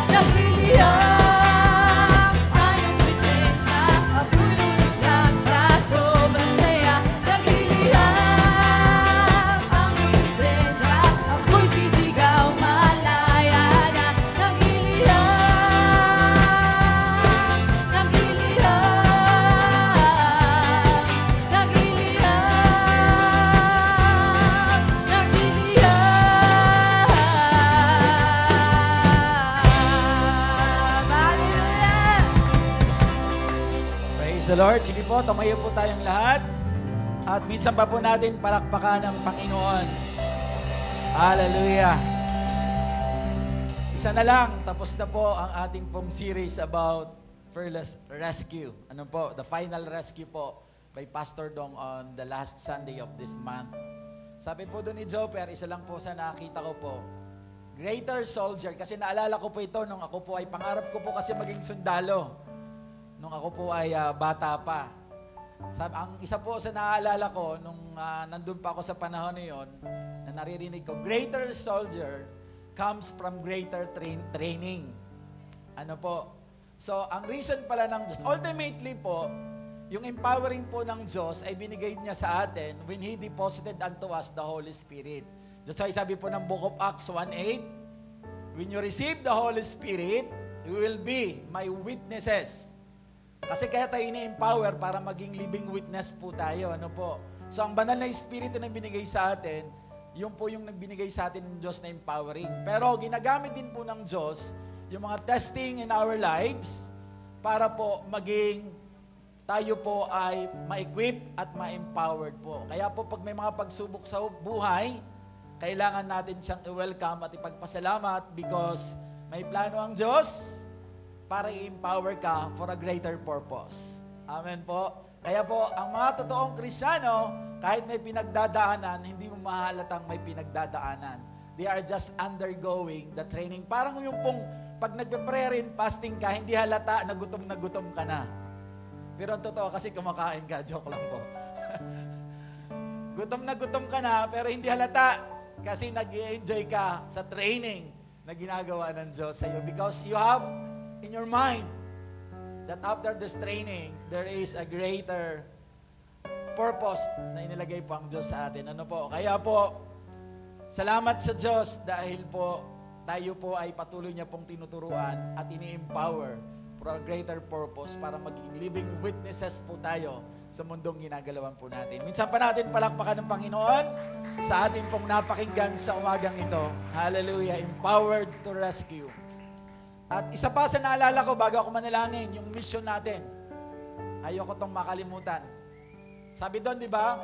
Nagliliyab sa iyong presensya, ako'y lumiglang sa sobrang saya. Nagliliyab ang iyong presensya, ako'y sisigaw malaya na. Hallelujah! Praise the Lord. Sige po, tumayo po tayong lahat. At minsan pa po natin palakpakan ng Panginoon. Hallelujah. Isa na lang, tapos na po ang ating pong series about Fearless Rescue. Ano po? The final rescue po by Pastor Dong on the last Sunday of this month. Sabi po doon ni Joper, isa lang po sa nakita ko po, Greater Soldier. Kasi naalala ko po ito nung ako po ay pangarap ko po kasi maging sundalo. Nung ako po ay bata pa. Ang isa po sa naaalala ko, nung nandun pa ako sa panahon na yun, na naririnig ko, greater soldier comes from greater training. Ano po? So, ang reason pala ng Diyos, ultimately po, yung empowering po ng Diyos ay binigay niya sa atin when He deposited unto us the Holy Spirit. That's why sabi po ng Book of Acts 1:8, when you receive the Holy Spirit, you will be my witnesses. Kasi kaya tayo ini-empower para maging living witness po tayo. Ano po? So, ang banal na Espiritu na binigay sa atin, yun po yung nagbinigay sa atin ng Diyos na empowering. Pero ginagamit din po ng Diyos yung mga testing in our lives para po maging tayo po ay ma-equip at ma-empowered po. Kaya po pag may mga pagsubok sa buhay, kailangan natin siyang i-welcome at ipagpasalamat because may plano ang Diyos para i-empower ka for a greater purpose. Amen po. Kaya po, ang mga totoong Kristiyano, kahit may pinagdadaanan, hindi mo mahalatang may pinagdadaanan. They are just undergoing the training. Parang yung pong, pag nagpe-prayer and fasting ka, hindi halata na gutom ka na. Pero ang totoo kasi kumakain ka. Joke lang po. gutom ka na, pero hindi halata kasi nag-i-enjoy ka sa training na ginagawa ng Diyos sa iyo. Because you have in your mind that after this training, there is a greater purpose na inilagay po ang Diyos sa atin. Ano po? Kaya po, salamat sa Diyos dahil po tayo po ay patuloy niya pong tinuturuan at ini-empower for a greater purpose para maging living witnesses po tayo sa mundong ginagalawan po natin. Minsan pa natin palakpakan ng Panginoon sa ating pong napakinggan sa umagang ito. Hallelujah! Empowered to rescue. At isa pa sa naalala ko bago ako manalangin, yung mission natin. Ayoko tong makalimutan. Sabi doon, di ba?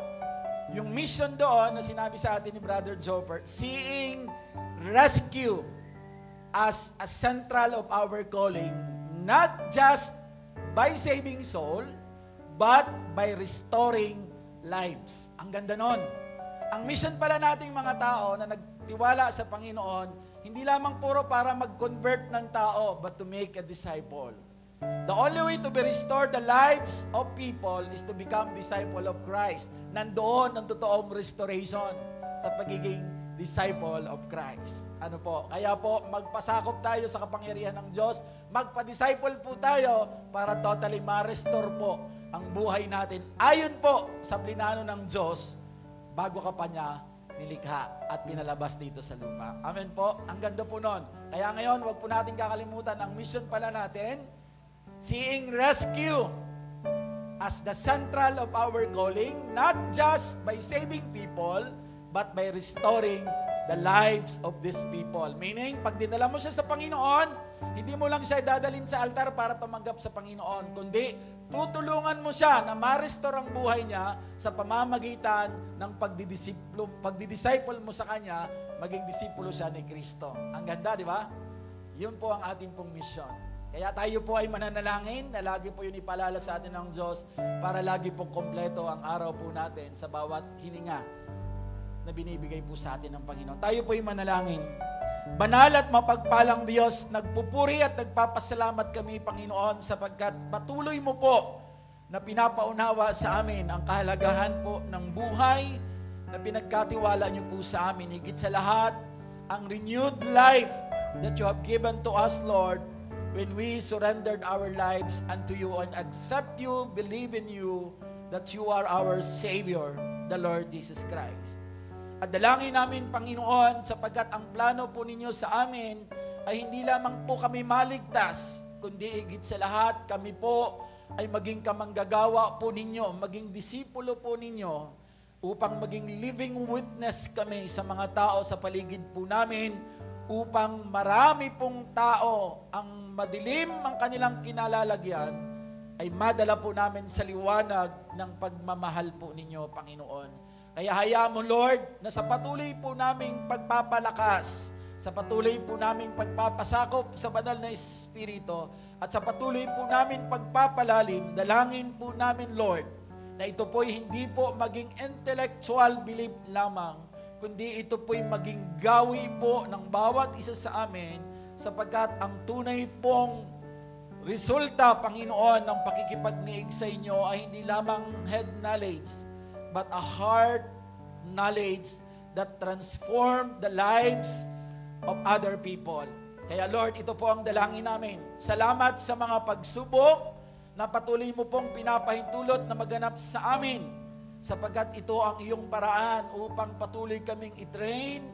Yung mission doon na sinabi sa atin ni Brother Joper, seeing rescue as a central of our calling, not just by saving soul, but by restoring lives. Ang ganda nun. Ang mission pala nating mga tao na nagtiwala sa Panginoon, hindi lamang puro para mag-convert ng tao, but to make a disciple. The only way to be restored the lives of people is to become disciple of Christ. Nandoon ang totoong restoration sa pagiging disciple of Christ. Ano po? Kaya po, magpasakop tayo sa kapangyarihan ng Diyos. Magpa-disciple po tayo para totally ma-restore po ang buhay natin. Ayon po sa plinano ng Diyos, bago ka pa niya nilikha at pinalabas dito sa lupa. Amen po? Ang ganda po nun. Kaya ngayon, wag po natin kakalimutan ang mission pala natin, seeing rescue as the central of our calling, not just by saving people, but by restoring the lives of these people. Meaning, pag dinala mo siya sa Panginoon, hindi mo lang siya dadalhin sa altar para tumanggap sa Panginoon, kundi tutulungan mo siya na ma-restore ang buhay niya sa pamamagitan ng pagdidisciple mo sa Kanya, maging disipulo siya ni Kristo. Ang ganda, di ba? Yun po ang ating pong mission. Kaya tayo po ay mananalangin na lagi po yun ipalala sa atin ng Diyos para lagi pong kompleto ang araw po natin sa bawat hininga na binibigay po sa atin ng Panginoon. Tayo po ay manalangin. Banal at mapagpalang Diyos, nagpupuri at nagpapasalamat kami, Panginoon, sapagkat patuloy mo po na pinapaunawa sa amin ang kahalagahan po ng buhay na pinagkatiwala niyo po sa amin. Higit sa lahat, ang renewed life that you have given to us, Lord, when we surrendered our lives unto you and accept you, believe in you, that you are our Savior, the Lord Jesus Christ. At dalangin namin, Panginoon, sapagkat ang plano po ninyo sa amin ay hindi lamang po kami maligtas, kundi higit sa lahat, kami po ay maging kamanggagawa po ninyo, maging disipulo po ninyo, upang maging living witness kami sa mga tao sa paligid po namin, upang marami pong tao ang madilim ang kanilang kinalalagyan, ay madala po namin sa liwanag ng pagmamahal po ninyo, Panginoon. Kaya hayaan mo, Lord, na sa patuloy po naming pagpapalakas, sa patuloy po naming pagpapasakop sa banal na Espiritu, at sa patuloy po namin pagpapalalim, dalangin po namin, Lord, na ito po'y hindi po maging intellectual belief lamang, kundi ito po'y maging gawi po ng bawat isa sa amin, sapagkat ang tunay pong resulta, Panginoon, ng pakikipagniig sa inyo ay hindi lamang head knowledge, but a heart knowledge that transform the lives of other people. Kaya Lord, ito po ang dalangin namin. Salamat sa mga pagsubok na patuloy mo pong pinapahintulot na maganap sa amin, sapagkat ito ang iyong paraan upang patuloy kaming i-train,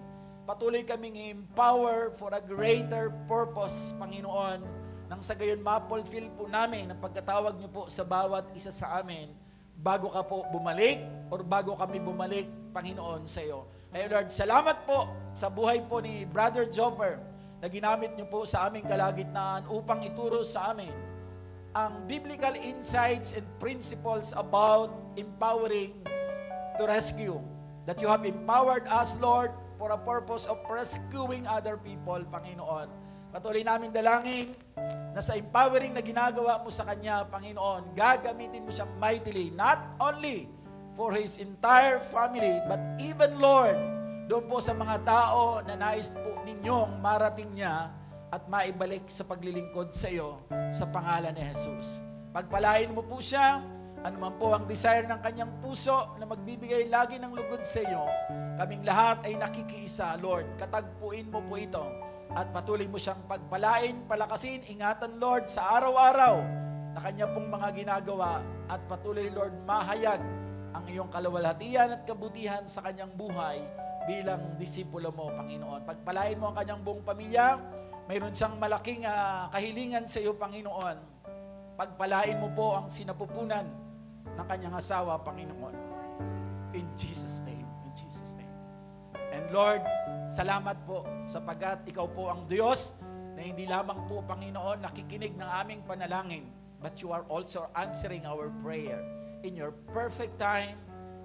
patuloy kaming i-empower for a greater purpose, Panginoon, nang sa gayon ma-fulfill po namin ang pagkatawag niyo po sa bawat isa sa amin bago ka po bumalik or bago kami bumalik, Panginoon, sa iyo. Kaya Lord, salamat po sa buhay po ni Brother Joffer na ginamit niyo po sa aming kalagitnaan upang ituro sa amin ang biblical insights and principles about empowering to rescue. That you have empowered us, Lord, for a purpose of rescuing other people, Panginoon. Patuloy namin dalangin na sa empowering na ginagawa mo sa Kanya, Panginoon, gagamitin mo siya mightily, not only for His entire family, but even, Lord, doon po sa mga tao na nais po ninyong marating niya at maibalik sa paglilingkod sa iyo sa pangalan ni Jesus. Pagpalain mo po siya, anuman po ang desire ng kanyang puso na magbibigay lagi ng lugod sa iyo, kaming lahat ay nakikiisa, Lord. Katagpuin mo po ito at patuloy mo siyang pagpalain, palakasin, ingatan, Lord, sa araw-araw na kanya pong mga ginagawa at patuloy, Lord, mahayag ang iyong kalawalhatian at kabutihan sa kanyang buhay bilang disipulo mo, Panginoon. Pagpalain mo ang kanyang buong pamilya. Mayroon siyang malaking kahilingan sa iyo, Panginoon. Pagpalain mo po ang sinapupunan ng kanyang asawa, Panginoon. In Jesus' name. In Jesus' name. And Lord, salamat po sapagkat ikaw po ang Diyos na hindi lamang po, Panginoon, nakikinig ng aming panalangin, but you are also answering our prayer in your perfect time,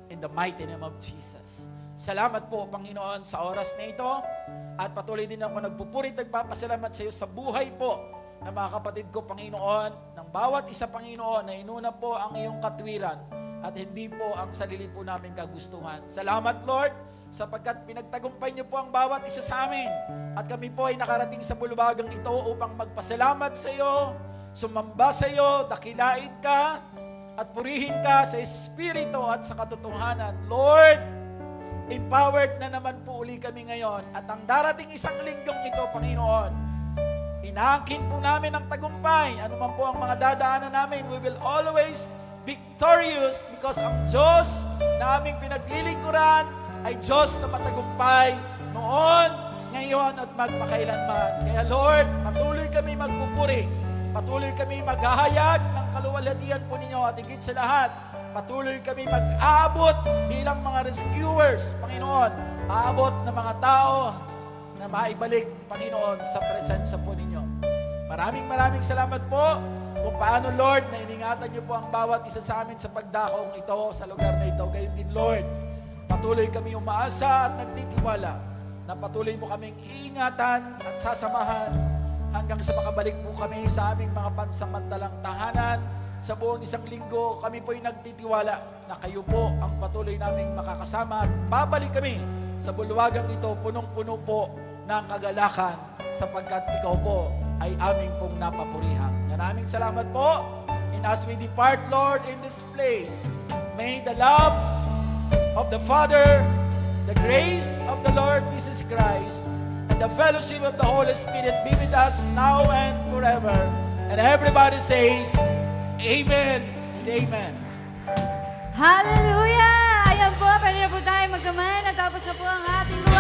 in the mighty name of Jesus. Salamat po, Panginoon, sa oras na ito At patuloy din ako nagpupuri at nagpapasalamat sa iyo sa buhay po ng mga kapatid ko, Panginoon, ng bawat isa, Panginoon, na inuna po ang iyong katwiran at hindi po ang sarili po namin kagustuhan. Salamat, Lord, sapagkat pinagtagumpay niyo po ang bawat isa sa amin. At kami po ay nakarating sa bulwagang ito upang magpasalamat sa iyo, sumamba sa iyo, dakilain ka, at purihin ka sa Espiritu at sa katotohanan. Lord, empowered na naman po uli kami ngayon. At ang darating isang linggong ito, Panginoon, inaangkin po namin ang tagumpay. Ano man po ang mga dadaanan namin, we will always victorious because ang Diyos na aming pinaglilingkuran ay Diyos na matagumpay noon, ngayon at magpakailanman. Kaya Lord, patuloy kami magpupuri, patuloy kami maghahayag ng kaluwalhatian po ninyo at higit sa lahat, patuloy kami mag-aabot bilang mga rescuers, Panginoon, aabot ng mga tao na maibalik, Panginoon, sa presensya po ninyo. Maraming salamat po kung paano, Lord, na iningatan niyo po ang bawat isa sa amin sa pagdakong ito, sa lugar na ito. Gayon din, Lord, patuloy kami umaasa at nagtitiwala na patuloy mo kaming iingatan at sasamahan hanggang sa makabalik po kami sa aming mga pansamantalang tahanan. Sa buong isang linggo, kami po'y nagtitiwala na kayo po ang patuloy naming makakasama at babalik kami sa bulwagang ito punong-puno po ng kagalakan sapagkat ikaw po ay aming pong napapurihan. Maraming salamat po. And as we depart, Lord, in this place, may the love of the Father, the grace of the Lord Jesus Christ, and the fellowship of the Holy Spirit be with us now and forever. And everybody says, Amen and Amen. Hallelujah! Ayan po, pwede na po tayo magkamay. Natapos na po ang ating